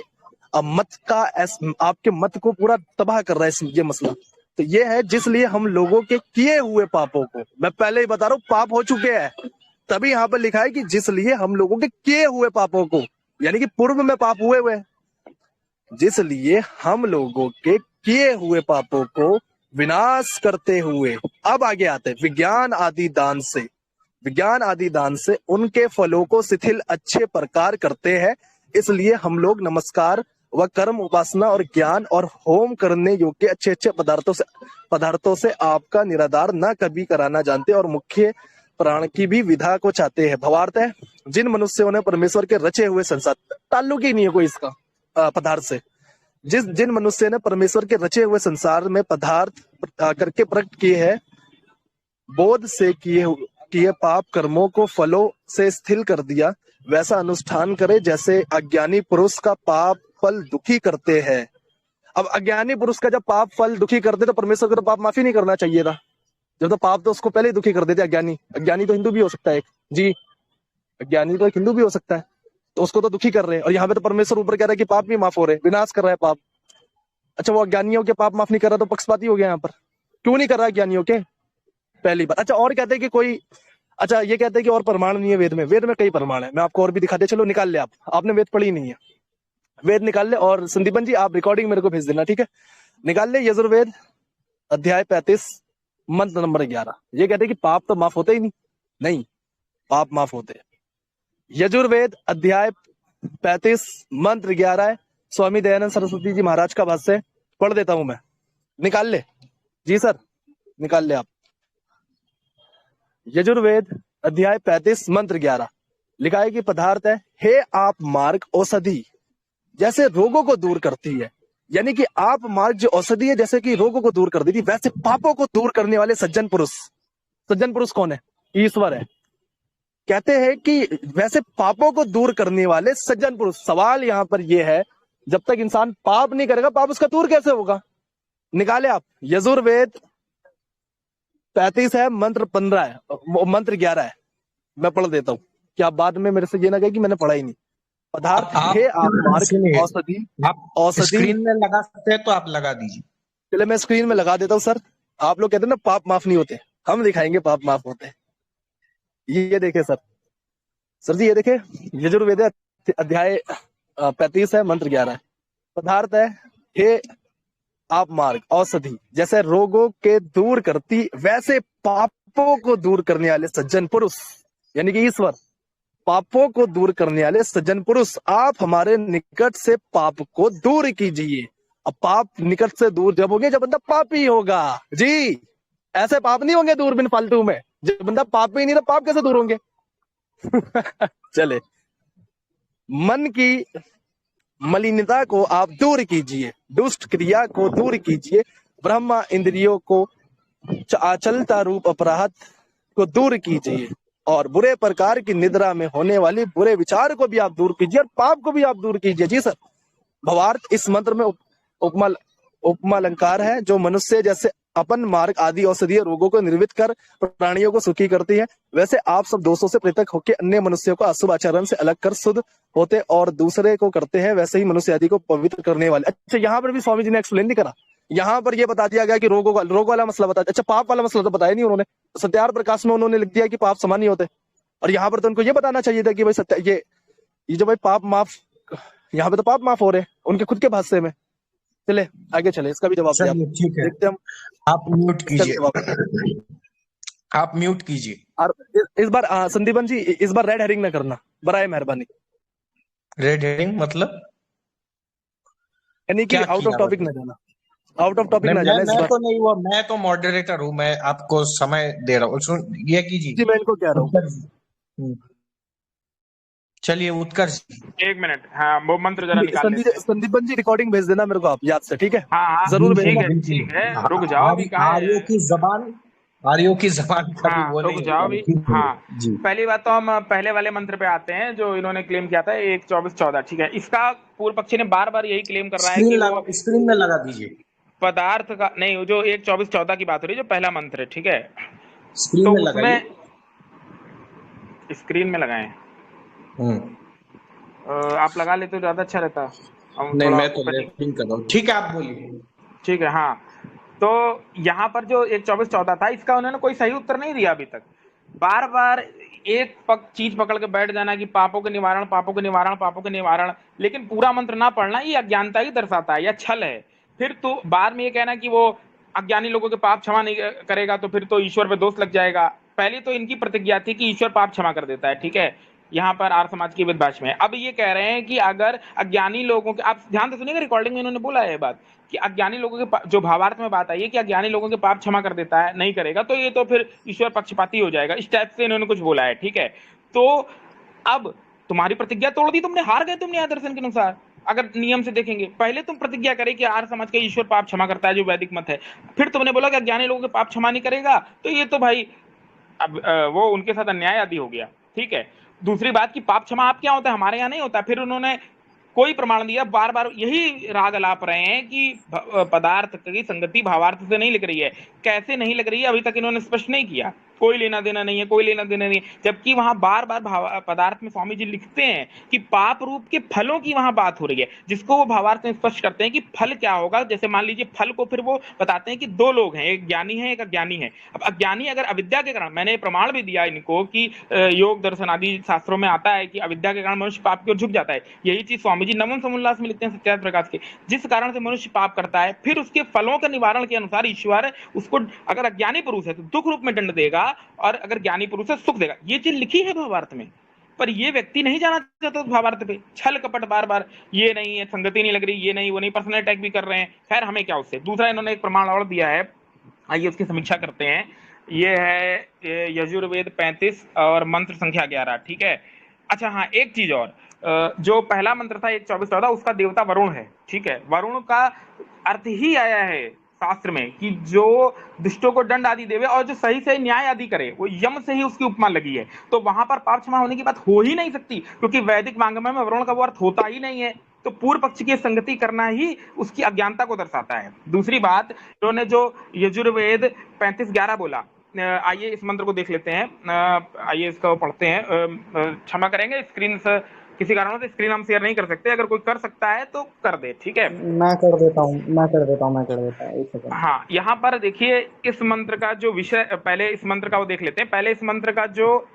आपके मत को पूरा तबाह कर रहा है ये मसला। तो ये है जिसलिए हम लोगों के किए हुए पापों को, मैं पहले ही बता रहा हूं पाप हो चुके हैं, तभी यहां पर लिखा है कि जिसलिए हम लोगों के किए हुए पापों को, यानी कि पूर्व में पाप हुए, जिसलिए हम लोगों के किए हुए पापों को विनाश करते हुए। अब आगे आते हैं, विज्ञान आदि दान से उनके फलों को शिथिल अच्छे प्रकार करते हैं। इसलिए हम लोग नमस्कार व कर्म, उपासना और ज्ञान और होम करने योग्य अच्छे अच्छे पदार्थों से आपका निराधार न कभी कराना जानते और मुख्य प्राण की भी विधा को चाहते हैं। भावार्थ है, जिन मनुष्यों ने परमेश्वर के रचे हुए संसार, ताल्लुक ही नहीं है कोई इसका पदार्थ से, जिन मनुष्य ने परमेश्वर के रचे हुए संसार में पदार्थ करके प्रकट किए हैं, बोध से किए पाप कर्मों को फलों से स्थिर कर दिया, वैसा अनुष्ठान करे जैसे अज्ञानी पुरुष का पाप फल दुखी करते हैं। अब अज्ञानी पुरुष का जब पाप फल दुखी करते तो परमेश्वर को तो पाप माफी नहीं करना चाहिए था, जब तो पाप तो उसको पहले ही दुखी कर देते। अज्ञानी तो हिंदू भी हो सकता है जी, अज्ञानी तो एक हिंदू भी हो सकता है, तो उसको तो दुखी कर रहे हैं। और यहाँ पे तो परमेश्वर ऊपर कह रहा है कि पाप भी माफ हो रहे, विनाश कर रहा है पाप। अच्छा, वो अज्ञानियों के पाप माफ नहीं कर रहा तो पक्षपाती हो गया यहाँ पर, क्यों नहीं कर रहा अज्ञानियों के? पहली बात। अच्छा, और कहते हैं कि कोई, अच्छा ये कहते हैं कि और प्रमाण नहीं है वेद में कई प्रमाण है, मैं आपको और भी दिखाते, चलो निकाल ले। आपने वेद पढ़ी नहीं है, वेद निकाल ले। और संदीपन जी आप रिकॉर्डिंग मेरे को भेज देना, ठीक है? निकाल ले यजुर्वेद अध्याय 35 मंत्र नंबर 11। ये कहते हैं कि पाप तो माफ होते ही नहीं, पाप माफ होते हैं। यजुर्वेद अध्याय 35 मंत्र 11 है, स्वामी दयानंद सरस्वती जी महाराज का भाष्य, पढ़ देता हूं मैं, निकाल ले। जी सर, निकाल ले आप। यजुर्वेद अध्याय 35 मंत्र 11 लिखा है कि पदार्थ है, हे आप मार्ग औषधि जैसे रोगों को दूर करती है, यानी कि आप मार्ग जो औषधि है जैसे कि रोगों को दूर कर देती, वैसे पापों को दूर करने वाले सज्जन पुरुष कौन है? ईश्वर है। कहते हैं कि वैसे पापों को दूर करने वाले सज्जन पुरुष। सवाल यहां पर यह है, जब तक इंसान पाप नहीं करेगा पाप उसका दूर कैसे होगा? निकाले आप। यजुर्वेद 35 है, मंत्र 15 है, मंत्र 11 है, मैं पढ़ देता हूं कि आप बाद में मेरे से ये ना कहे कि मैंने पढ़ा ही नहीं। पदार्थ है आप मार्ग औषधि, आप स्क्रीन में लगा सकते हैं तो आप लगा दीजिए। चले मैं स्क्रीन में लगा देता हूं सर। आप लोग कहते हैं ना पाप माफ नहीं होते, हम दिखाएंगे पाप माफ होते हैं। ये देखे सर जी, ये देखे यजुर्वेद अध्याय 35 है, मंत्र 11 है। पदार्थ है, हे आप मार्ग औषधि जैसे रोगों के दूर करती, वैसे पापों को दूर करने वाले सज्जन पुरुष, यानी कि ईश्वर, पापों को दूर करने वाले सज्जन पुरुष, आप हमारे निकट से पाप को दूर कीजिए। अब पाप निकट से दूर जब होंगे जब बंदा पापी होगा जी, ऐसे पाप नहीं होंगे दूर बिन फालतू में। जब बंदा पापी नहीं तो पाप कैसे दूर होंगे? चले, मन की मलिनता को आप दूर कीजिए, दुष्ट क्रिया को दूर कीजिए, ब्रह्मा इंद्रियों को चलता रूप अपराध को दूर कीजिए, और बुरे प्रकार की निद्रा में होने वाली बुरे विचार को भी आप दूर कीजिए, और पाप को भी आप दूर कीजिए। जी सर। भावार्थ, इस मंत्र में उपमा अलंकार है, जो मनुष्य जैसे अपन मार्ग आदि औषधीय रोगों को निर्वित कर प्राणियों को सुखी करती है, वैसे आप सब दोषों से पृथक होकर अन्य मनुष्यों को अशुभ आचरण से अलग कर शुद्ध होते और दूसरे को करते हैं, वैसे ही मनुष्य आदि को पवित्र करने वाले। अच्छा, यहाँ पर भी स्वामी जी ने एक्सप्लेन नहीं करा, यहाँ पर यह बता दिया गया कि रोग वाला मसला बता दिया। अच्छा, पाप वाला मसला तो बताया नहीं उन्होंने, सत्यार प्रकाश में उन्होंने लिख दिया कि पाप समान नहीं होते, और यहाँ पर तो उनको ये बताना चाहिए था कि भाई सत्य ये जो भाई पाप माफ, यहाँ पे तो पाप माफ हो रहे उनके खुद के भाष्य में। चले आगे चले, इसका भी जवाब ठीक है, देखते हम। आप म्यूट कीजिए, आप म्यूट कीजिए। और इस बार संदीपन जी, इस बार रेड हेरिंग ना करना, बराए मेहरबानी। रेड हेरिंग मतलब? यानी कि आउट ऑफ टॉपिक ना जाना, आउट ऑफ टॉपिक ना जाना। मैं तो नहीं हुआ, मैं तो मॉडरेटर हूँ, मैं आपको समय दे रहा हूँ। सुन, ये कीजिए जी, मैं इनको कह रहा हूँ। चलिए उत्कर्ष। एक मिनट, हाँ वो मंत्र जरा निकाल लेते हैं। संदीपन जी रिकॉर्डिंग भेज देना मेरे को आप याद से, ठीक है? हाँ हाँ जरूर बिल्कुल भेजना। ठीक है, रुक जाओ अभी, कहाँ है? आर्यों की जबान कभी हाँ वो रुक नहीं जाओ होता, अभी। लेकिन हाँ जी पहली बात तो हम पहले वाले मंत्र पे आते हैं जो इन्होंने क्लेम किया था 1-24-14, ठीक है। इसका पूर्व पक्षी ने बार बार यही क्लेम कर रहा है कि वो स्क्रीन में लगा दीजिए, पदार्थ का नहीं, वो जो 1-24-14 की बात हो रही है, जो पहला मंत्र है, ठीक है। स्क्रीन तो में उसमें लगाइए। स्क्रीन में लगाएं, आप लगा लेते तो ज्यादा अच्छा रहता। हम नहीं, थोड़ा मैं तो ओपनिंग, लेफ्टिंग कर रहा हूँ, ठीक है आप बोलिए। ठीक है। हाँ तो यहाँ पर जो 1-24-14 था, इसका उन्होंने कोई सही उत्तर नहीं दिया अभी तक। बार बार एक चीज पकड़ के बैठ जाना कि पापों के निवारण, पापों के निवारण, पापों के निवारण, लेकिन पूरा मंत्र ना पढ़ना, ये अज्ञानता ही दर्शाता है या छल है। फिर तो बाद में ये कहना कि वो अज्ञानी लोगों के पाप क्षमा नहीं करेगा तो फिर तो ईश्वर पे दोष लग जाएगा। पहले तो इनकी प्रतिज्ञा थी कि ईश्वर पाप क्षमा कर देता है, ठीक है, यहाँ पर आर्य समाज की वेदभाष में। अब ये कह रहे हैं कि अगर अज्ञानी लोगों के, आप ध्यान से सुनिएगा, रिकॉर्डिंग में इन्होंने बोला है ये बात कि अज्ञानी लोगों के जो भावार्थ में बात आई है कि अज्ञानी लोगों के पाप क्षमा कर देता है, नहीं करेगा तो ये तो फिर ईश्वर पक्षपाती हो जाएगा, इस टाइप से इन्होंने कुछ बोला है, ठीक है। तो अब तुम्हारी प्रतिज्ञा तोड़ दी तुमने, हार गए तुम न्याय दर्शन के अनुसार। अगर नियम से देखेंगे, पहले तुम प्रतिज्ञा करे कि आर्य समाज का ईश्वर पाप क्षमा करता है, जो वैदिक मत है, फिर तुमने बोला कि अज्ञानी लोगों के पाप क्षमा नहीं करेगा, तो ये तो भाई अब वो उनके साथ अन्याय आदि हो गया, ठीक है। दूसरी बात कि पाप क्षमा आप क्या होता है, हमारे यहाँ नहीं होता। फिर उन्होंने कोई प्रमाण दिया, बार बार यही राग अलाप रहे हैं कि पदार्थ की संगति भावार्थ से नहीं लिख रही है। कैसे नहीं लग रही है अभी तक इन्होंने स्पष्ट नहीं किया, कोई लेना देना नहीं है, कोई लेना देना नहीं है। जबकि वहां बार बार पदार्थ में स्वामी जी लिखते हैं कि पाप रूप के फलों की वहां बात हो रही है, जिसको वो भावार्थ में स्पष्ट करते हैं कि फल क्या होगा। जैसे मान लीजिए फल को फिर वो बताते हैं कि दो लोग हैं, एक ज्ञानी है, एक अज्ञानी है। अब अज्ञानी अगर अविद्या के कारण, मैंने प्रमाण भी दिया इनको कि योग दर्शन आदि शास्त्रों में आता है कि अविद्या के कारण मनुष्य पाप की ओर झुक जाता है। यही चीज स्वामी जी नवम समुल्लास में लिखते हैं सत्यार्थ प्रकाश के, जिस कारण से मनुष्य पाप करता है, फिर उसके फलों के निवारण के अनुसार ईश्वर उसको, अगर अज्ञानी पुरुष है तो दुख रूप में दंड देगा, और अगर ज्ञानी पुरुष है सुख देगा। ये चीज लिखी है भावार्थ में, पर ये व्यक्ति नहीं जाना चाहता उस भावार्थ पे, छल कपट बार बार, ये नहीं है, संगति नहीं लग रही, ये नहीं, वो नहीं, पर्सनल अटैक भी कर रहे हैं। खैर हमें क्या उससे। दूसरा इन्होंने एक प्रमाण और दिया है, आइए उसकी समीक्षा करते हैं। ये है यजुर्वेद 35 और मंत्र संख्या 11, ठीक है। अच्छा हाँ, एक चीज और, जो पहला मंत्र था 1-24-14, उसका देवता वरुण है, ठीक है। वरुण का अर्थ ही आया है शास्त्र में कि जो दुष्टों को दंड आदि देवे और जो सही से न्याय आदि करे, वो यम से ही उसकी उपमा लगी है। तो वहां पर पाप क्षमा होने की बात हो ही नहीं सकती, क्योंकि वैदिक वांग्मय में वरुण का वो अर्थ होता ही नहीं है। तो पूर्व पक्ष की संगति करना ही उसकी अज्ञानता को दर्शाता है। दूसरी बात, उन्होंने जो यजुर्वेद 35-11 बोला, आइए इस मंत्र को देख लेते हैं, आइए इसको पढ़ते हैं। क्षमा करेंगे, स्क्रीन से किसी कारणों से स्क्रीन हम शेयर नहीं कर सकते, अगर कोई कर सकता है तो कर दे, ठीक है। मैं कर देता हूँ, एक सेकंड। हाँ यहाँ पर देखिए, इस मंत्र का जो विषय, पहले इस मंत्र का वो देख लेते हैं। पहले इस मंत्र का जो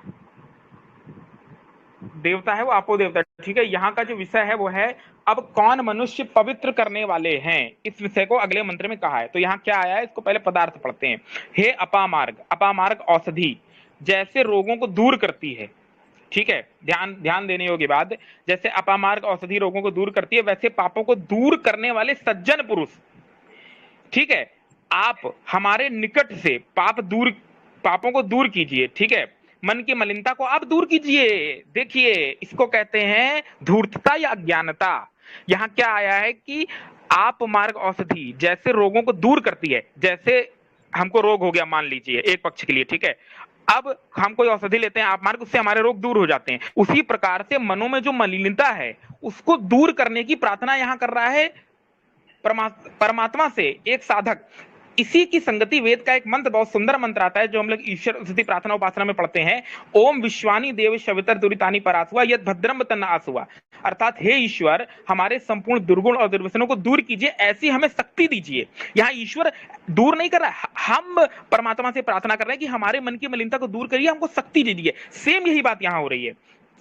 देवता है वो आपो देवता, ठीक है। यहाँ का जो विषय है वो है, अब कौन मनुष्य पवित्र करने वाले हैं, इस विषय को अगले मंत्र में कहा है। तो यहाँ क्या आया है, इसको पहले पदार्थ पढ़ते हैं। हे अपामार्ग, अपामार्ग औषधि जैसे रोगों को दूर करती है, ठीक है। ध्यान देने योग्य बात, जैसे अपामार्ग औषधि रोगों को दूर करती है, वैसे पापों को दूर करने वाले सज्जन पुरुष, ठीक है, आप हमारे निकट से पापों को दूर कीजिए, ठीक है। मन की मलिनता को आप दूर कीजिए। देखिए इसको कहते हैं धूर्तता या अज्ञानता। यहाँ क्या आया है कि आप मार्ग औषधि जैसे रोगों को दूर करती है, जैसे हमको रोग हो गया मान लीजिए एक पक्ष के लिए, ठीक है, अब हम कोई औषधि लेते हैं आप मार्ग, उससे हमारे रोग दूर हो जाते हैं। उसी प्रकार से मनों में जो मलिनता है उसको दूर करने की प्रार्थना यहाँ कर रहा है परमात्मा से एक साधक। इसी की संगति वेद का एक मंत्र, बहुत सुंदर मंत्र आता है जो हम लोग ईश्वर स्तुति प्रार्थना उपासना में पढ़ते हैं। ओम विश्वानी देव शवितर दुरितानी परासुआ यद भद्रम तन्न आसुआ, अर्थात हे ईश्वर हमारे संपूर्ण दुर्गुण और दुर्व्यसनों को दूर कीजिए, ऐसी हमें शक्ति दीजिए। यहाँ ईश्वर दूर नहीं कर रहा है, हम परमात्मा से प्रार्थना कर रहे हैं कि हमारे मन की मलिनता को दूर करिए, हमको शक्ति दीजिए। सेम यही बात यहाँ हो रही है।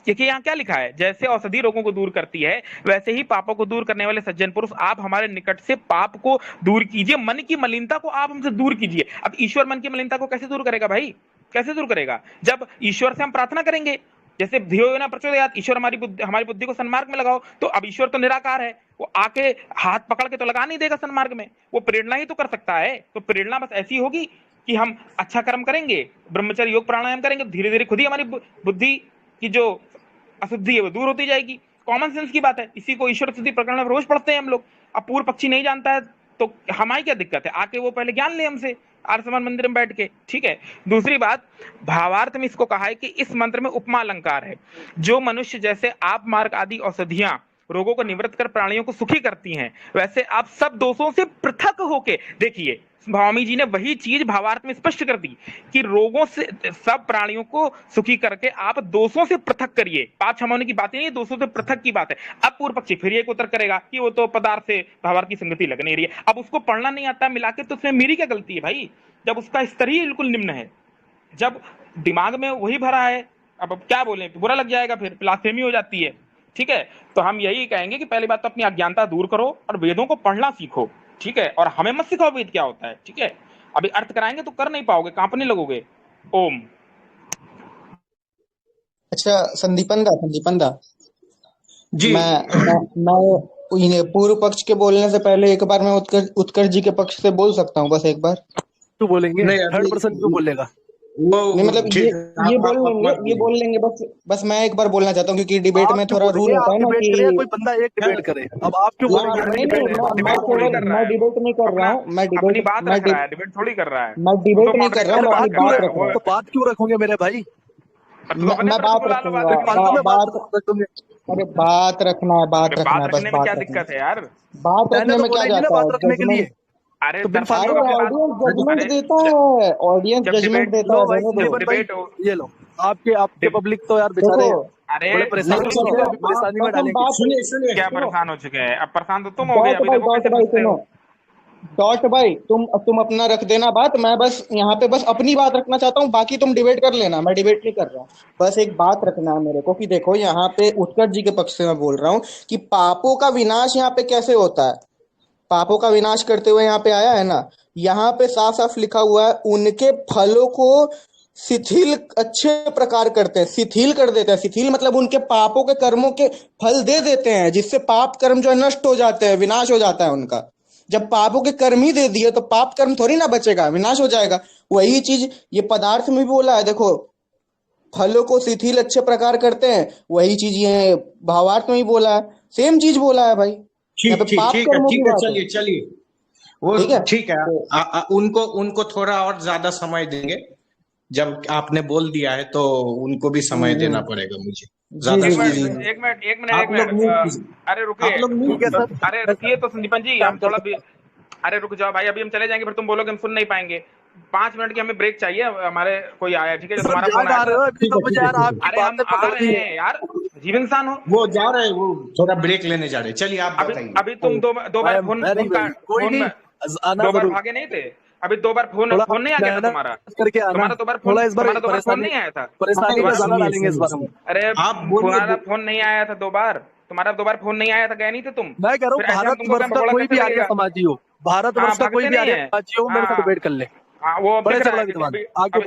देखिए यहाँ क्या लिखा है, जैसे औषधि रोगों को दूर करती है, वैसे ही पापों को दूर करने वाले सज्जन पुरुष आप हमारे निकट से पाप को दूर कीजिए, मन की मलिनता को आप हमसे दूर कीजिए। अब ईश्वर मन की मलिनता को कैसे दूर करेगा भाई, कैसे दूर करेगा? जब ईश्वर से हम प्रार्थना करेंगे, जैसे धियो यो न प्रचोदयात्, ईश्वर हमारी बुद्धि को सन्मार्ग में लगाओ, तो अब ईश्वर तो निराकार है, वो आके हाथ पकड़ के तो लगा नहीं देगा सन्मार्ग में, वो प्रेरणा ही तो कर सकता है। तो प्रेरणा बस ऐसी होगी कि हम अच्छा कर्म करेंगे, ब्रह्मचर्य योग प्राणायाम करेंगे, धीरे धीरे खुद ही हमारी बुद्धि की जो अशुद्धि है वो दूर होती जाएगी। कॉमन सेंस की बात है, इसी को ईश्वर स्तुति प्रकरण में रोज पढ़ते हैं हम लोग। अब पूर्व पक्षी नहीं जानता है तो हमारी क्या दिक्कत है, आके वो पहले ज्ञान ले हमसे आर्य समाज मंदिर में बैठ के, ठीक है। दूसरी बात, भावार्थ में इसको कहा है कि इस मंत्र में उपमा अलंकार है। जो मनुष्य जैसे आप मार्ग आदि औषधियां रोगों को निवृत्त कर प्राणियों को सुखी करती हैं, वैसे आप सब दोषों से पृथक होके देखिए, स्वामी जी ने वही चीज भावार्थ में स्पष्ट कर दी कि रोगों से सब प्राणियों को सुखी करके आप दोषों से पृथक करिए। पाप क्षमा होने की बात नहीं है, दोषों से पृथक की बात है। अब पूर्व पक्षी फिर एक उत्तर करेगा कि वो तो पदार्थ से भावार्थ की संगति लग नहीं रही है। अब उसको पढ़ना नहीं आता मिला के, तो उसमें मेरी क्या गलती है भाई, जब उसका स्तर ही बिल्कुल निम्न है, जब दिमाग में वही भरा है। अब क्या बोले, बुरा लग जाएगा, फिर ब्लास्फेमी हो जाती है, ठीक है। तो हम यही कहेंगे कि पहली बात तो अपनी अज्ञानता दूर करो और वेदों को पढ़ना सीखो, ठीक है। और हमें मत सिखाओ वेद क्या होता है, ठीक है। अभी अर्थ कराएंगे तो कर नहीं पाओगे, कांपने लगोगे। ओम। अच्छा संदीपन दा जी। मैं पूर्व पक्ष के बोलने से पहले एक बार मैं उत्कर्ष जी के पक्ष से बोल सकता हूँ, बस एक बार। तू बोलेंगे, नहीं, थर्ड पर्सन क्यों बोलेगा? वो नहीं मतलब ठीक है, ये आप मत बोलिए। बोल लेंगे, बस मैं एक बार बोलना चाहता हूँ, क्योंकि डिबेट आप में क्यों थोड़ा रूल बोलेंगे? होता आप है ना डिबेट कि करें या कोई बंदा एक डिबेट करे? अब आप क्यों बोलेंगे? नहीं डिबेट है, मैं डिबेट नहीं कर रहा हूँ, अपनी बात रख रहा है, डिबेट थोड़ी कर रहा है। मैं डिबेट नहीं कर रहा हूँ, मैं अपनी बात रख रहा हूँ। तो बात क्यों रखोगे मेरे भाई? मैं बात रखूंगा, अरे बात रखना है, बात बस रखने में बात क्या रखना दिक्कत है यार? बात मैंने रखने तो में क्या बोला ही नहीं ना जाता है, बात रखने के लिए। अरे तो बिन दर्शन फालतू अरे के के बाद, ऑडियंस जजमेंट देता है, ऑडियंस जब जजमेंट डिबेट- देता लो है, भाई रहने दो। संदीपन भाई, डिबेट हो, ये लो आपके पब्लिक तो यार बेचारे देखो अरे बड़े परेशान हो चुके हैं, अभी परेशानी में बस हम डालेंगे। बात सुनिए क्या परेशान हो चुके हैं? अब परेशान तो तुम हो गए, डॉट अभी भाई देखो कैसे पूछते सुनो, हो। डॉट भाई तुम अपना रख देना बात, मैं बस यहाँ पे बस अपनी बात रखना चाहता हूँ, बाकी तुम डिबेट कर लेना, मैं डिबेट नहीं कर रहा हूँ। बस एक बात रखना है मेरे को कि देखो यहाँ पे उत्कर्ष जी के पक्ष से मैं बोल रहा हूँ कि पापों का विनाश यहाँ पे कैसे होता है। पापों का विनाश करते हुए यहाँ पे आया है ना, यहाँ पे साफ साफ लिखा हुआ है, उनके फलों को शिथिल अच्छे प्रकार करते हैं, शिथिल कर देते हैं। शिथिल मतलब उनके पापों के कर्मों के फल दे देते हैं, जिससे पाप कर्म जो है नष्ट हो जाते हैं, विनाश हो जाता है उनका। जब पापों के कर्म ही दे दिए तो पाप कर्म थोड़ी ना बचेगा, विनाश हो जाएगा। वही चीज ये पदार्थ में भी बोला है, देखो फलों को शिथिल अच्छे प्रकार करते हैं, वही चीज ये भावार्थ में भी बोला है, सेम चीज बोला है भाई। यहाँ पे पाप कर्मों की बात है, चलिए वो ठीक है। ठीक है। तो उनको थोड़ा और ज्यादा समय देंगे, जब आपने बोल दिया है तो उनको भी समय देना पड़ेगा मुझे, ज्यादा जी समय जी नहीं। एक मिनट आप लोग म्यूट कीजिए, अरे रुकिए, आप लोग म्यूट ठीक है कीजिए। सर। अरे रुकिए तो संदीपन जी, हम थोड़ा भी, अरे रुक जाओ भाई, अभी हम चले जाएंगे, फिर तुम बोलोगे हम सुन नहीं पाएंगे। 5 मिनट की हमें ब्रेक चाहिए, हमारे कोई आया है, ठीक है, जो सर तुम्हारा जा फोन आ आया रहे हो था। अभी तो मुझे यार आपकी अरे हम बातें आ पकड़ दी रहे है। हैं यार, जीव इंसान हो। वो जा रहे हैं, वो थोड़ा ब्रेक लेने जा रहे हैं। चलिए आप अभी बताइए। तुम दो बार फोन वेरी का कोई फोन नहीं, में आना दो बार जरूर। भागे नहीं थे। अभी 2 बार फोन थोड़ा नहीं आ गया था मेहनत तुम्हारा? करके आना, तुम्हारा 2 बार फोन, थोड़ा इस बार तुम्हारा 2 बार फोन परेशानी नहीं आया था? परेशानी में ज्यादा सुनिए डालेंगे इस बार हम। सुनिए, अरे आप बोलिए। तुम्हारा फोन नहीं आया था 2 बार, तुम्हारा 2 बार फोन नहीं आया था, गए नहीं थे तुम? मैं कह रहा हूँ फिर ऐसे हम तुमको भारतवर्ष का भगोड़ा कोई कैसे भी आर्य लगेगा? समाजी हो, भारतवर्ष का कोई भागते भी नहीं आर्य है। समाजी हो, मेरे से डिबेट कर ले। वो अब बड़े दिख से रहा बड़ा है कि विद्वान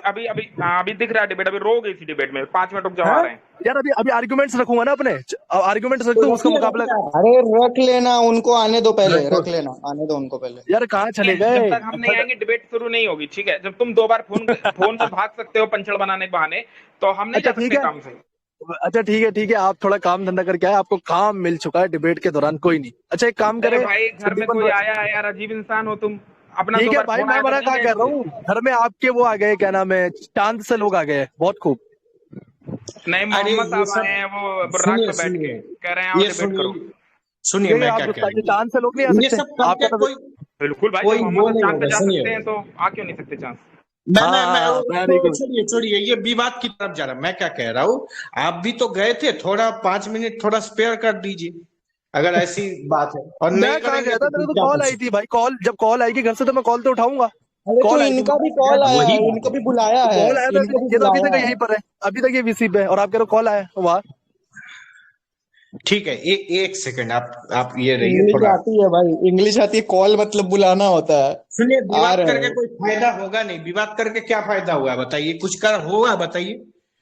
अभी आगे अभी दिख रहा है डिबेट, अभी रो गई थी डिबेट में। 5 मिनट रुक जाओ, आ है रहे हैं। यार। अभी आर्गुमेंट्स रखूंगा ना अपने, आर्गुमेंट्स रखता हूँ, उसका मुकाबला। अरे रख लेना, उनको आने दो पहले, रख लेना, आने दो उनको पहले। यार कहाँ चले जब गए? तक हम नहीं आएंगे डिबेट शुरू नहीं होगी, ठीक है। जब तुम 2 बार फोन से भाग सकते हो पंचड़ बनाने के बहाने, तो हम नहीं अच्छा जा ठीक सकते है, काम से। अच्छा ठीक है, आप थोड़ा काम धंधा करके आए, आपको काम मिल चुका है डिबेट के दौरान, कोई नहीं। अच्छा एक काम अरे करें भाई, घर में संदीपन कोई भाई। आया है यार, अजीब इंसान हो तुम। अपना ठीक 2 है बार भाई, फोन मैं आया तो मना नहीं कहाँ गए कर रहा थे? हूँ, घर में आपके वो आ गए, क्या नाम है, चांद से लोग आ गए, बहुत खूब। नहीं, अरे मोहम्मद ये साहब आए हैं, सब वो बुर्राक सुनिए पे बैठ के सुनिए, कह रहे हैं आओ ये डिबेट करो। सुनिए ठीक है, मैं आप क्या कह गुस्ताखी, रहा चांद से लोग नहीं आ हूँ। ये सकते सब आपका करके तो? बिल्कुल भाई, जब कोई वो मोहम्मद नहीं चांद पे होगा। जा सुनिए, सकते हैं तो आ क्यों नहीं सकते चांद? मैं वेरी गुड। छोड़िए, ये विवाद की तरफ जा रहा है। मैं क्या कह रहा हूँ, आप भी तो गए थे, थोड़ा 5 मिनट थोड़ा स्पेयर कर दीजिए, अगर ऐसी बात है। और नहीं मैं कहाँ करेंगे गया था, तो मेरे फिर को क्या कॉल कर आई थी भाई, कॉल जब कॉल आएगी घर से तो मैं कॉल तो उठाऊंगा। अरे तो कॉल आई थी, इनका भी कॉल आया वही है, बात इनको है। भी बुलाया है, कॉल आया था, इनको भी ये तो अभी बुलाया तक है। यहीं पर है, अभी तक ये वीसी पे है, और आप कह रहे हो कॉल आया वाह। ठीक है, एक सेकंड, आप ये रहिए इंग्लिश थोड़ा। आती है भाई, इंग्लिश आती है, कॉल मतलब बुलाना होता है। सुनिए, आ विवाद रहे करके हैं। कोई फायदा होगा नहीं। विवाद करके क्या फायदा हुआ बताइए, कुछ कर होगा बताइए।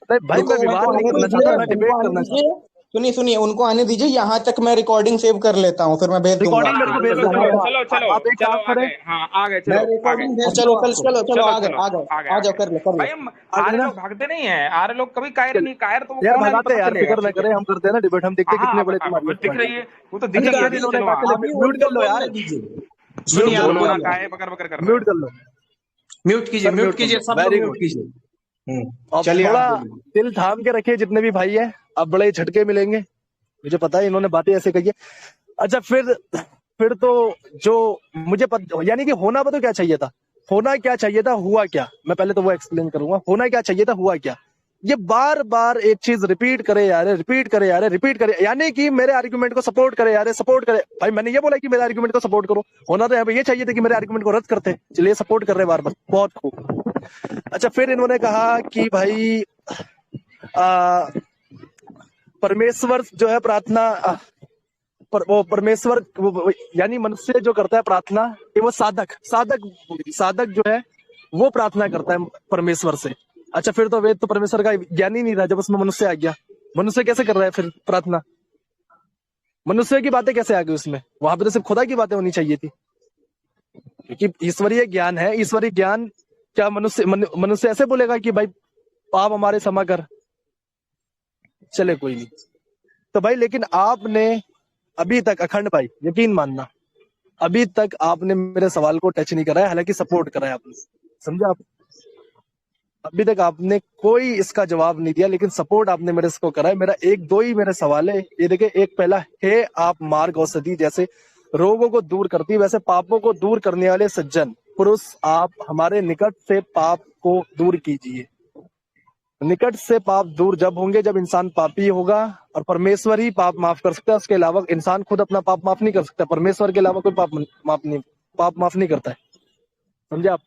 नहीं भाई, उनको मैं विवाद उनको नहीं आने करना दीजिए, चाहता, मैं उनको डिबेट आने करना दीजिए, चाहता सुनिए सुनिए, उनको आने दीजिए, यहाँ तक मैं रिकॉर्डिंग सेव कर लेता हूँ, फिर मैं भेज दूंगा रिकॉर्डिंग मेरे आपको। को भेज चलो दो। चलो चलो चलो आप एक चलो काम आ करें, गए, हाँ आ गए, मैं चलो आ गए, रिकॉर्डिंग भेज, चलो चलो चलो चलो चलो, चलो आ गए चलो आ गए आ गए आ आ जाओ, गए। कर लो कर भाई लो। हम आ गए आर्य ना? लोग भागते नहीं है, आर्य लोग कभी कायर चल नहीं, कायर तो वो यार कौन है अभी भगाते पता यार, चलेगा, फिक्र ना ठीक है। करें, हम करते हैं ना डिबेट, हम देखते हैं कितने हाँ बड़े बता, तुम्हारी दिख अफवाह रही है। है, वो तो दिख अच्छा रही है चलो, अभी, इन्होंने चलो कहा, हाँ। चलो अभी म्यूट कर उनको लो यार, बोलने दीजिए। तुम सुनिए, आप दोनों ना बोलिए। काहे बकर बकर कर रहे म्यूट हो। कर लो म्यूट कीजिए, सर, म्यूट कर सब लो, लोग वेरी म्यूट गुड। कीजिए। अब चलिए, आप थोड़ा बोलिए। दिल थाम के रखिए, जितने भी भाई है, अब बड़े झटके मिलेंगे, मुझे पता है इन्होंने बातें ऐसे कही है। अच्छा फिर तो जो मुझे यानी कि होना तो क्या चाहिए था, होना क्या चाहिए था, हुआ क्या, मैं पहले तो वो एक्सप्लेन करूंगा। होना क्या चाहिए था, हुआ क्या। ये बार बार एक चीज रिपीट करे यार, रिपीट करे यार, रिपीट करे, यानी कि मेरे आर्गुमेंट को सपोर्ट करे यार, सपोर्ट करे। भाई मैंने ये बोला कि मेरे आर्गुमेंट को सपोर्ट करो, होना तो यहाँ पे ये चाहिए था कि मेरे आर्गुमेंट को रद्द करते, चलिए सपोर्ट कर रहे बार बार, बहुत खूब। अच्छा फिर इन्होंने कहा कि भाई आ, परमेश्वर जो है प्रार्थना, वो परमेश्वर यानी मनुष्य जो करता है प्रार्थना, ये वो साधक साधक साधक जो है वो प्रार्थना करता है परमेश्वर से। अच्छा फिर तो वेद तो परमेश्वर का ज्ञान ही नहीं रहा जब उसमें मनुष्य आ गया, मनुष्य कैसे कर रहा है फिर प्रार्थना, मनुष्य की बातें कैसे आ गई उसमें, वहां पर तो सिर्फ खुदा की बातें होनी चाहिए थी, क्योंकि ईश्वरीय ज्ञान है, ईश्वरीय ज्ञान। क्या मनुष्य ऐसे बोलेगा कि भाई पाप हमारे क्षमा कर, चले कोई नहीं। तो भाई लेकिन आपने अभी तक, अखंड भाई यकीन मानना, अभी तक आपने मेरे सवाल को टच नहीं करा है, हालांकि सपोर्ट करा है आपने, समझा आप, अभी तक आपने कोई इसका जवाब नहीं दिया, लेकिन सपोर्ट आपने मेरे इसको करा है। मेरा एक दो ही मेरे सवाल है, ये देखिए, एक पहला है, आप मार्ग औषधि जैसे रोगों को दूर करती वैसे पापों को दूर करने वाले सज्जन पुरुष, आप हमारे निकट से पाप को दूर कीजिए। निकट से पाप दूर जब होंगे जब इंसान पापी होगा, और परमेश्वर ही पाप माफ कर सकता है, उसके अलावा इंसान खुद अपना पाप माफ नहीं कर सकता, परमेश्वर के अलावा कोई पाप माफ नहीं करता है, समझे आप।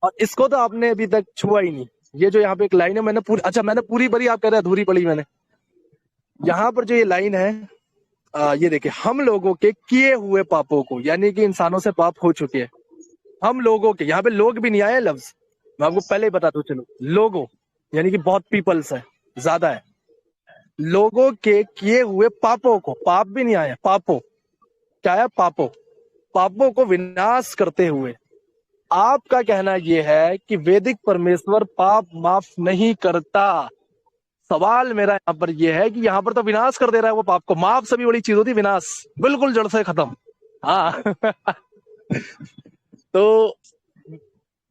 और इसको तो आपने अभी तक छुआ ही नहीं। ये जो यहाँ पे एक लाइन है, मैंने पूरी पढ़ी, आप कह रहे हैं अधूरी पढ़ी मैंने। यहाँ पर जो ये लाइन है, ये देखिए, हम लोगों के किए हुए पापों को, यानी कि इंसानों से पाप हो चुके हैं, हम लोगों के, यहाँ पे लोग भी नहीं आए लफ्ज, मैं आपको पहले ही बता दूं, चलो लोगों यानी कि बहुत पीपल्स है, ज्यादा है, लोगों के किए हुए पापों को, पाप भी नहीं आया, पापों, क्या है, पापों को विनाश करते हुए, आपका कहना यह है कि वैदिक परमेश्वर पाप माफ नहीं करता। सवाल मेरा यहाँ पर यह है कि यहाँ पर तो विनाश कर दे रहा है वो पाप को, माफ सभी बड़ी चीज होती, विनाश बिल्कुल जड़ से खत्म। हाँ तो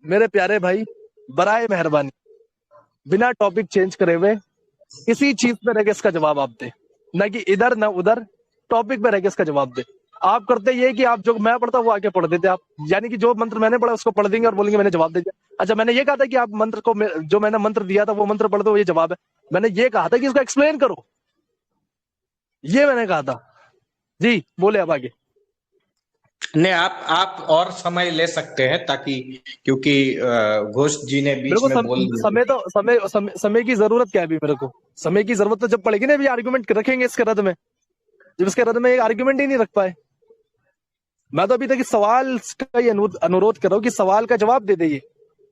मेरे प्यारे भाई, बराए मेहरबानी बिना टॉपिक चेंज करे हुए इसी चीज पे रह के इसका जवाब आप दे, ना कि इधर ना उधर, टॉपिक पे रह के इसका जवाब दे। आप करते ये कि आप जो मैं पढ़ता वो आके पढ़ देते आप, यानी कि जो मंत्र मैंने पढ़ा उसको पढ़ देंगे और बोलेंगे मैंने जवाब दे दिया। अच्छा मैंने ये कहा था कि आप मंत्र को, जो मैंने मंत्र दिया था वो मंत्र पढ़ दो, ये जवाब है। मैंने ये कहा था कि इसको एक्सप्लेन करो, ये मैंने कहा था। जी बोले अब आगे। नहीं, आप और समय ले सकते हैं, ताकि, क्योंकि घोष जी ने बीच मेरे में बोल को दिया। समय की जरूरत क्या है अभी, मेरे को समय की जरूरत तो जब पड़ेगी ना, अभी आर्ग्यूमेंट रखेंगे इसके रद्द में, जब इसके रद्द में एक आर्ग्यूमेंट ही नहीं रख पाए। मैं तो अभी तक इस सवाल का ही अनुरोध कर रहा हूँ कि सवाल का जवाब दे दीजिए।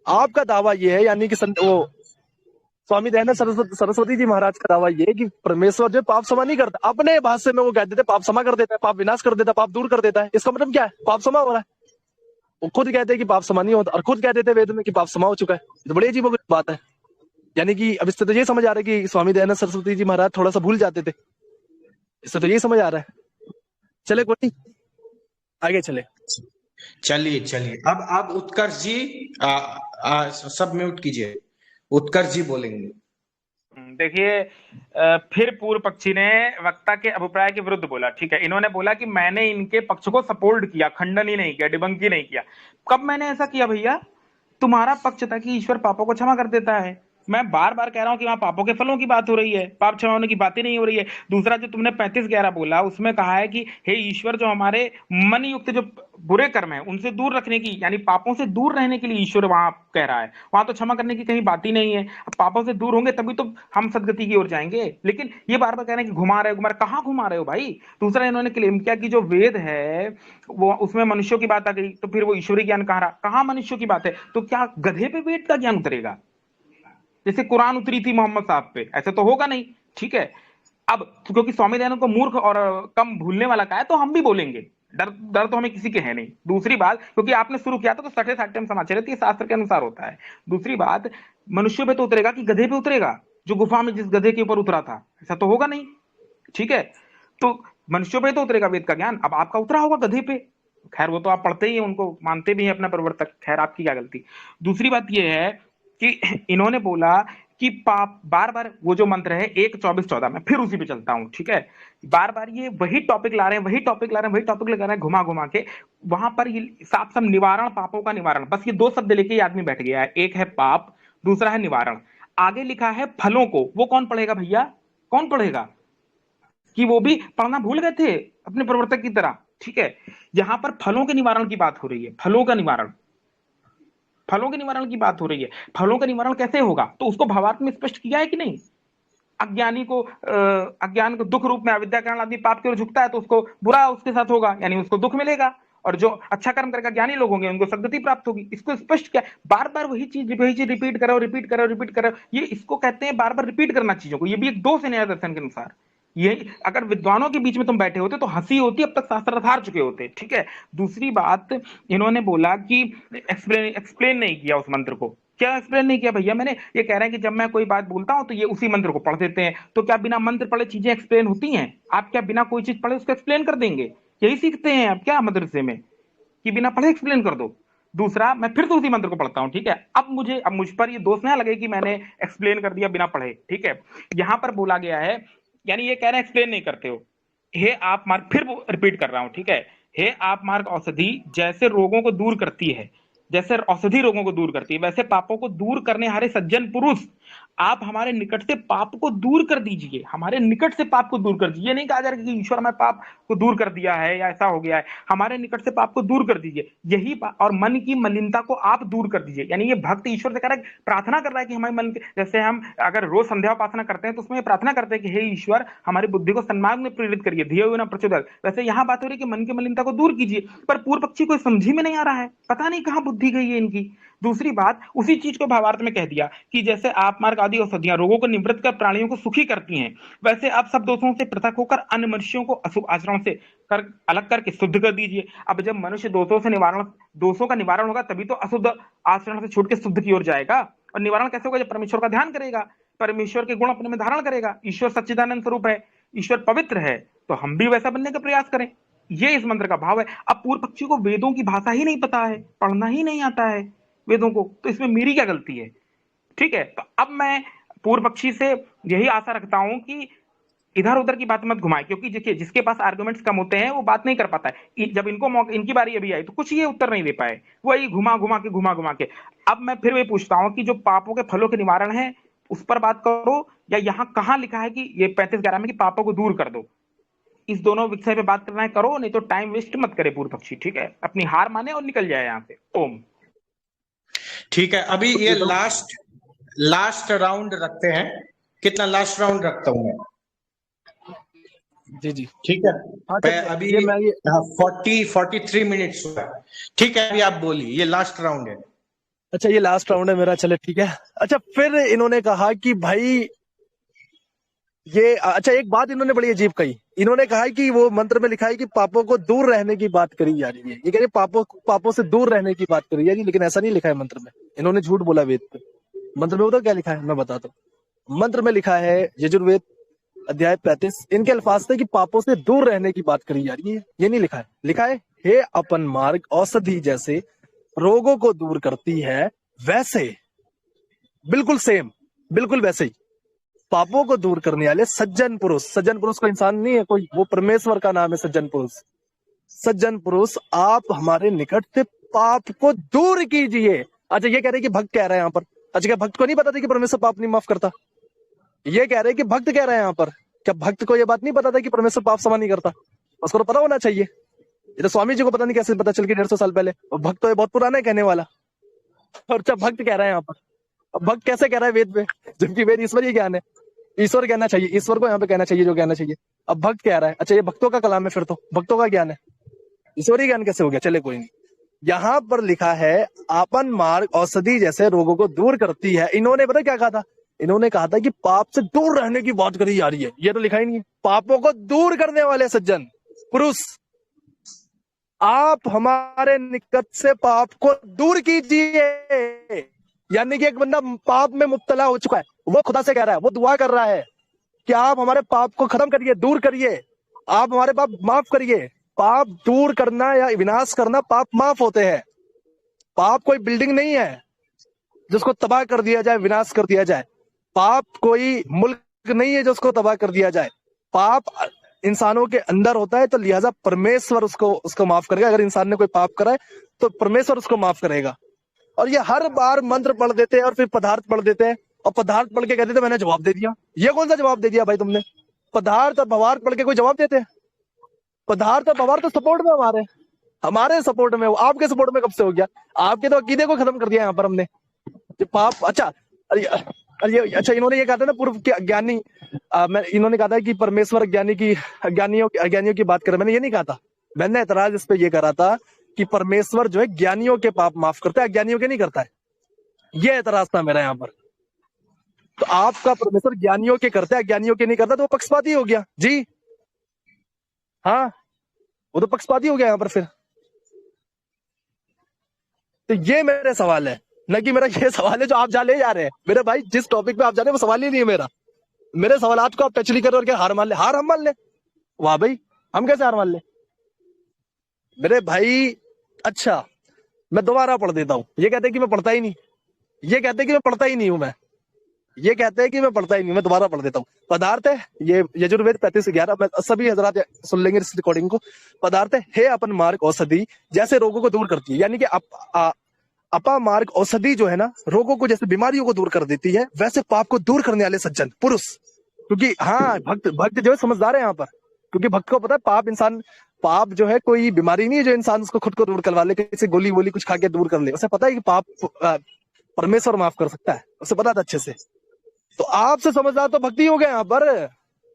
आपका दावा ये है, यानी कि वो स्वामी दयानंद सरस्वती जी महाराज का दावा ये है कि परमेश्वर जो पाप क्षमा नहीं करता, अपने भाष्य में वो कहते थे पाप क्षमा कर देता है, पाप विनाश कर देता है, पाप दूर कर देता है। इसका मतलब क्या है, पाप क्षमा हो रहा है। वो खुद कहते हैं कि पाप क्षमा नहीं होता, और खुद कहते थे वेद में कि पाप क्षमा हो चुका है। तो बड़ी अजीब बात है। यानी कि अब इससे तो ये समझ आ रहा है कि स्वामी दयानंद सरस्वती जी महाराज थोड़ा सा भूल जाते थे, इससे तो यही समझ आ रहा है। चले कोई नहीं, आगे चले। चलिए, अब उत्कर्ष जी, सब म्यूट कीजिए, उत्कर्ष जी बोलेंगे। देखिए, फिर पूर्व पक्षी ने वक्ता के अभिप्राय के विरुद्ध बोला, ठीक है। इन्होंने बोला कि मैंने इनके पक्ष को सपोर्ट किया, खंडन ही नहीं किया, डिबंक ही नहीं किया। कब मैंने ऐसा किया भैया? तुम्हारा पक्ष था कि ईश्वर पापों को क्षमा कर देता है। मैं बार बार कह रहा हूं कि वहां पापों के फलों की बात हो रही है, पाप क्षमा होने की बात ही नहीं हो रही है। दूसरा जो तुमने 35:11 बोला, उसमें कहा है कि हे ईश्वर, जो हमारे मन युक्त जो बुरे कर्म है उनसे दूर रखने की, यानी पापों से दूर रहने के लिए ईश्वर वहां कह रहा है। वहां तो क्षमा करने की कहीं बात ही नहीं है। अब पापों से दूर होंगे तभी तो हम सदगति की ओर जाएंगे। लेकिन ये बार बार कह रहे हैं कि घुमा रहे हो, कहां घुमा रहे हो भाई? दूसरा इन्होंने क्लेम किया कि जो वेद है वो, उसमें मनुष्यों की बात आ गई, तो फिर वो ईश्वरीय ज्ञान कहाँ रहा? कहां मनुष्यों की बात है? तो क्या गधे पे वेद का ज्ञान उतरेगा? जैसे कुरान उतरी थी मोहम्मद साहब पे, ऐसे तो होगा नहीं, ठीक है। अब क्योंकि स्वामी दयानंद को मूर्ख और कम भूलने वाला कहा है, तो हम भी बोलेंगे, डर डर तो हमें किसी के है नहीं। दूसरी बात, क्योंकि आपने शुरू किया था तो सठे साठे समाचार ये शास्त्र के अनुसार होता है। दूसरी बात, मनुष्य पे तो उतरेगा कि गधे पे उतरेगा? जो गुफा में जिस गधे के ऊपर उतरा था, ऐसा तो होगा नहीं। ठीक है, तो मनुष्यों पे तो उतरेगा वेद का ज्ञान। अब आपका उतरा होगा गधे पे, खैर वो तो आप पढ़ते ही हैं, उनको मानते भी हैं अपना प्रवर्तक, खैर आपकी क्या गलती। दूसरी बात ये है कि इन्होंने बोला कि पाप, बार बार वो जो मंत्र है 1:24-14, मैं फिर उसी पे चलता हूं, ठीक है। बार बार ये वही टॉपिक ला रहे हैं, वही टॉपिक ला रहे हैं, वही टॉपिक लगा रहे हैं, घुमा घुमा के। वहां पर ये साफ साफ निवारण, पापों का निवारण, बस ये दो शब्द लेके ये आदमी बैठ गया है। एक है पाप, दूसरा है निवारण। आगे लिखा है फलों को, वो कौन पढ़ेगा भैया, कौन पढ़ेगा? कि वो भी पढ़ना भूल गए थे अपने प्रवर्तक की तरह। ठीक है, यहां पर फलों के निवारण की बात हो रही है, फलों का निवारण, फलों के निवारण की बात हो रही है। फलों का निवारण कैसे होगा, तो उसको भावार्थ में स्पष्ट किया है कि नहीं? अज्ञानी को अज्ञान को दुख रूप में अविद्या के कारण आदमी पाप की ओर झुकता है, तो उसको बुरा उसके साथ होगा, यानी उसको दुख मिलेगा। और जो अच्छा कर्म करेगा, ज्ञानी लोग होंगे, उनको सद्गति प्राप्त होगी। इसको स्पष्ट क्या, बार बार वही चीज रिपीट करो, रिपीट करो, रिपीट करो, ये इसको कहते हैं बार बार रिपीट करना चीजों को। ये भी एक दोष है न्याय दर्शन के अनुसार। ये अगर विद्वानों के बीच में तुम बैठे होते तो हंसी होती, अब तक शास्त्रार्थ हार चुके होते। ठीक है, दूसरी बात, इन्होंने बोला कि एक्सप्लेन नहीं किया उस मंत्र को। क्या एक्सप्लेन नहीं किया भैया मैंने? ये कह रहे हैं कि जब मैं कोई बात बोलता हूं तो ये उसी मंत्र को पढ़ देते हैं। तो क्या बिना मंत्र पढ़े चीजें एक्सप्लेन होती हैं? आप क्या बिना कोई चीज पढ़े उसको एक्सप्लेन कर देंगे? यही सीखते हैं आप क्या मदरसे में, कि बिना पढ़े एक्सप्लेन कर दो? दूसरा, मैं फिर से उसी मंत्र को पढ़ता हूं, ठीक है। अब मुझ पर ये दोष ना लगे कि मैंने एक्सप्लेन कर दिया बिना पढ़े। ठीक है, यहां पर बोला गया है, यानी ये कह रहे हैं एक्सप्लेन नहीं करते हो। हे आप मार्ग, फिर रिपीट कर रहा हूं, ठीक है। हे आप मार्ग औषधि जैसे रोगों को दूर करती है, जैसे औषधि रोगों को दूर करती है, वैसे पापों को दूर करने हारे सज्जन पुरुष, आप हमारे निकट से पाप को दूर कर दीजिए। हमारे निकट से पाप को दूर कर दीजिए। ये नहीं कहा जा रहा कि ईश्वर हमारे पाप को दूर कर दिया है या ऐसा हो गया है। हमारे निकट से पाप को दूर कर दीजिए, यही और मन की मलिनता को आप दूर कर दीजिए। यानी ये भक्त ईश्वर से कह रहा है, प्रार्थना कर रहा है कि हमारे मन के, जैसे हम अगर रोज संध्या उपासना करते हैं तो उसमें प्रार्थना करते हैं कि हे ईश्वर हमारी बुद्धि को सन्मार्ग में प्रेरित करिए, धियो विना प्रचोदयात्। वैसे यहाँ बात हो रही है कि मन की मलिनता को दूर कीजिए, पर पूर्व पक्षी को समझी में नहीं आ रहा है, पता नहीं कहाँ बुद्धि गई है इनकी। दूसरी बात, उसी चीज को भावार्थ में कह दिया कि जैसे आप मार्ग आदि औषधियां रोगों को निवृत्त कर प्राणियों को सुखी करती हैं, वैसे आप सब दोषों से पृथक होकर अन्य मनुष्यों को अशुभ आचरण से अलग करके शुद्ध कर दीजिए। अब जब मनुष्य दोषों का निवारण होगा तभी तो अशुद्ध आचरण से छूट के शुद्ध की ओर जाएगा। और निवारण कैसे होगा? जब परमेश्वर का ध्यान करेगा, परमेश्वर के गुण अपने में धारण करेगा। ईश्वर सच्चिदानंद स्वरूप है, ईश्वर पवित्र है, तो हम भी वैसा बनने का प्रयास करें। ये इस मंत्र का भाव है। अब पूर्व पक्षी को वेदों की भाषा ही नहीं पता है, पढ़ना ही नहीं आता है वेदों को, तो इसमें मेरी क्या गलती है? ठीक है, तो अब मैं पूर्व पक्षी से यही आशा रखता हूं कि इधर उधर की बात मत घुमाए, क्योंकि देखिए जिसके पास आर्गुमेंट्स कम होते हैं वो बात नहीं कर पाता है। जब इनको मौका, इनकी बारी अभी आई तो कुछ ये उत्तर नहीं दे पाए, वही घुमा घुमा के। अब मैं फिर वही पूछता हूं कि जो पापों के फलों के निवारण है उस पर बात करो, या यहाँ कहाँ लिखा है कि ये 35:11 में कि पापों को दूर कर दो? इस दोनों विषय पे बात करना है करो, नहीं तो टाइम वेस्ट मत करे पूर्व पक्षी। ठीक है, अपनी हार माने और निकल जाए यहाँ से। ओम। ठीक है, अभी ये लास्ट राउंड रखते हैं। कितना लास्ट राउंड रखता हूं मैं? जी जी ठीक है, हाँ, अभी 43 मिनट्स हुआ। ठीक है, अभी आप बोलिए, ये लास्ट राउंड है। अच्छा, ये लास्ट राउंड है मेरा, चले ठीक है। अच्छा, फिर इन्होंने कहा कि भाई ये, अच्छा एक बात इन्होंने बड़ी अजीब कही। इन्होंने कहा कि वो मंत्र में लिखा है कि पापों को दूर रहने की बात करी जा रही है। ये कह रहे पापों से दूर रहने की बात करी जा रही है, लेकिन ऐसा नहीं लिखा है मंत्र में। इन्होंने झूठ बोला वेद पे। मंत्र में बताओ क्या लिखा है, मैं बताता हूँ। मंत्र में लिखा है यजुर्वेद अध्याय 35, इनके अल्फाज थे कि पापों से दूर रहने की बात करी जा रही है। ये नहीं लिखा है, लिखा है हे अपन मार्ग औषधि जैसे रोगों को दूर करती है, वैसे, बिल्कुल सेम, बिल्कुल वैसे ही पापों को दूर करने वाले सज्जन पुरुष। सज्जन पुरुष का इंसान नहीं है कोई, वो परमेश्वर का नाम है सज्जन पुरुष। सज्जन पुरुष, आप हमारे निकट से पाप को दूर कीजिए। अच्छा, ये कह रहे हैं कि भक्त कह रहे हैं यहाँ पर। अच्छा, क्या भक्त को नहीं पता था कि परमेश्वर पाप नहीं माफ करता? ये कह रहे हैं कि भक्त कह रहे हैं यहाँ पर। क्या भक्त को ये बात नहीं पता था कि परमेश्वर पाप क्षमा नहीं करता? उसको तो पता होना चाहिए। ये तो स्वामी जी को पता नहीं कैसे पता चल गया 150 साल पहले। और भक्त तो ये बहुत पुराना है कहने वाला। और अच्छा, भक्त कह रहा है यहाँ पर। अब भक्त कैसे कह रहा है वेद पे, जबकि वेद ईश्वरीय ज्ञान है। ईश्वर कहना चाहिए, ईश्वर को यहाँ पे कहना चाहिए जो कहना चाहिए। अब भक्त कह रहा है। अच्छा, ये भक्तों का कलाम है, फिर तो भक्तों का ज्ञान है, ईश्वरीय ज्ञान कैसे हो गया? चले कोई नहीं। यहाँ पर लिखा है आपन मार्ग औषधि जैसे रोगों को दूर करती है। इन्होंने पता क्या कहा था इन्होंने कहा था कि पाप से दूर रहने की बात करी जा रही है, ये तो लिखा ही नहीं है। पापों को दूर करने वाले सज्जन पुरुष, आप हमारे निकट से पाप को दूर कीजिए। यानी कि एक बंदा पाप में मुब्तला हो चुका है, वो खुदा से कह रहा है, वो दुआ कर रहा है कि आप हमारे पाप को खत्म करिए, दूर करिए, आप हमारे पाप माफ करिए। पाप दूर करना या विनाश करना, पाप माफ होते हैं। पाप कोई बिल्डिंग नहीं है जिसको तबाह कर दिया जाए, विनाश कर दिया जाए। पाप कोई मुल्क नहीं है जो उसको तबाह कर दिया जाए। पाप इंसानों के अंदर होता है, तो लिहाजा परमेश्वर उसको माफ करेगा। अगर इंसान ने कोई पाप करा है तो परमेश्वर उसको माफ करेगा। और ये हर बार मंत्र पढ़ देते हैं और फिर पदार्थ पढ़ देते हैं, और पदार्थ पढ़ के कहते थे मैंने जवाब दे दिया। ये कौन सा जवाब दे दिया भाई तुमने? पदार्थ और भवार्थ पढ़ के कोई जवाब देते हैं? पदार्थ और भवार्थ तो सपोर्ट में हमारे सपोर्ट में, आपके सपोर्ट में कब से हो गया? आपके तो अकीदे को खत्म कर दिया यहाँ पर हमने। पाप, अच्छा अच्छा, इन्होंने ये कहा था ना पूर्व के अज्ञानी, इन्होंने कहा था कि परमेश्वर अज्ञानियों की बात करे। मैंने ये नहीं कहा था, मैंने एतराज इस पे ये करा था कि परमेश्वर जो है ज्ञानियों के पाप माफ करता है, अज्ञानियों के नहीं करता है। ये एतराज था मेरा यहाँ पर। तो आपका परमेश्वर ज्ञानियों के करता है, अज्ञानियों के नहीं करता, तो वो पक्षपाती हो गया जी। हाँ, वो तो पक्षपाती हो गया यहाँ पर फिर। तो ये मेरे सवाल है, न कि मेरा ये सवाल है जो आप ले जा रहे हैं। मेरे भाई जिस टॉपिक पे आप जा रहे हैं वो सवाल ही नहीं है मेरा। मेरे सवाल को आप टच नहीं कर रहे और क्या हार मान ले? हार हम मान ले? वाह भाई, हम कैसे हार मान ले मेरे भाई? अच्छा, मैं दोबारा पढ़ देता हूं। ये कहते हैं कि मैं पढ़ता ही नहीं, ये कहते हैं कि मैं पढ़ता ही नहीं हूं, ये कहते हैं कि मैं पढ़ता ही नहीं। मैं दोबारा पढ़ देता हूँ। पदार्थ है, ये यजुर्वेद 35:11, मैं सभी हजरात सुन लेंगे इस रिकॉर्डिंग को। पदार्थ है अपन मार्ग औषधि, जैसे रोगों को दूर करती है। यानी कि अपा मार्ग औषधि जो है ना, रोगों को जैसे बीमारियों को दूर कर देती है, वैसे पाप को दूर करने वाले सज्जन पुरुष। क्योंकि हाँ, भक्त जो है समझदार है यहाँ पर, क्योंकि भक्त को पता है पाप जो है कोई बीमारी नहीं है जो इंसान उसको खुद को दूर करवा ले, किसी गोली वोली कुछ खा के दूर कर ले। उसे पता है कि पाप परमेश्वर माफ कर सकता है, उसे पता था अच्छे से। तो आपसे समझदार तो भक्ति हो गया यहाँ पर,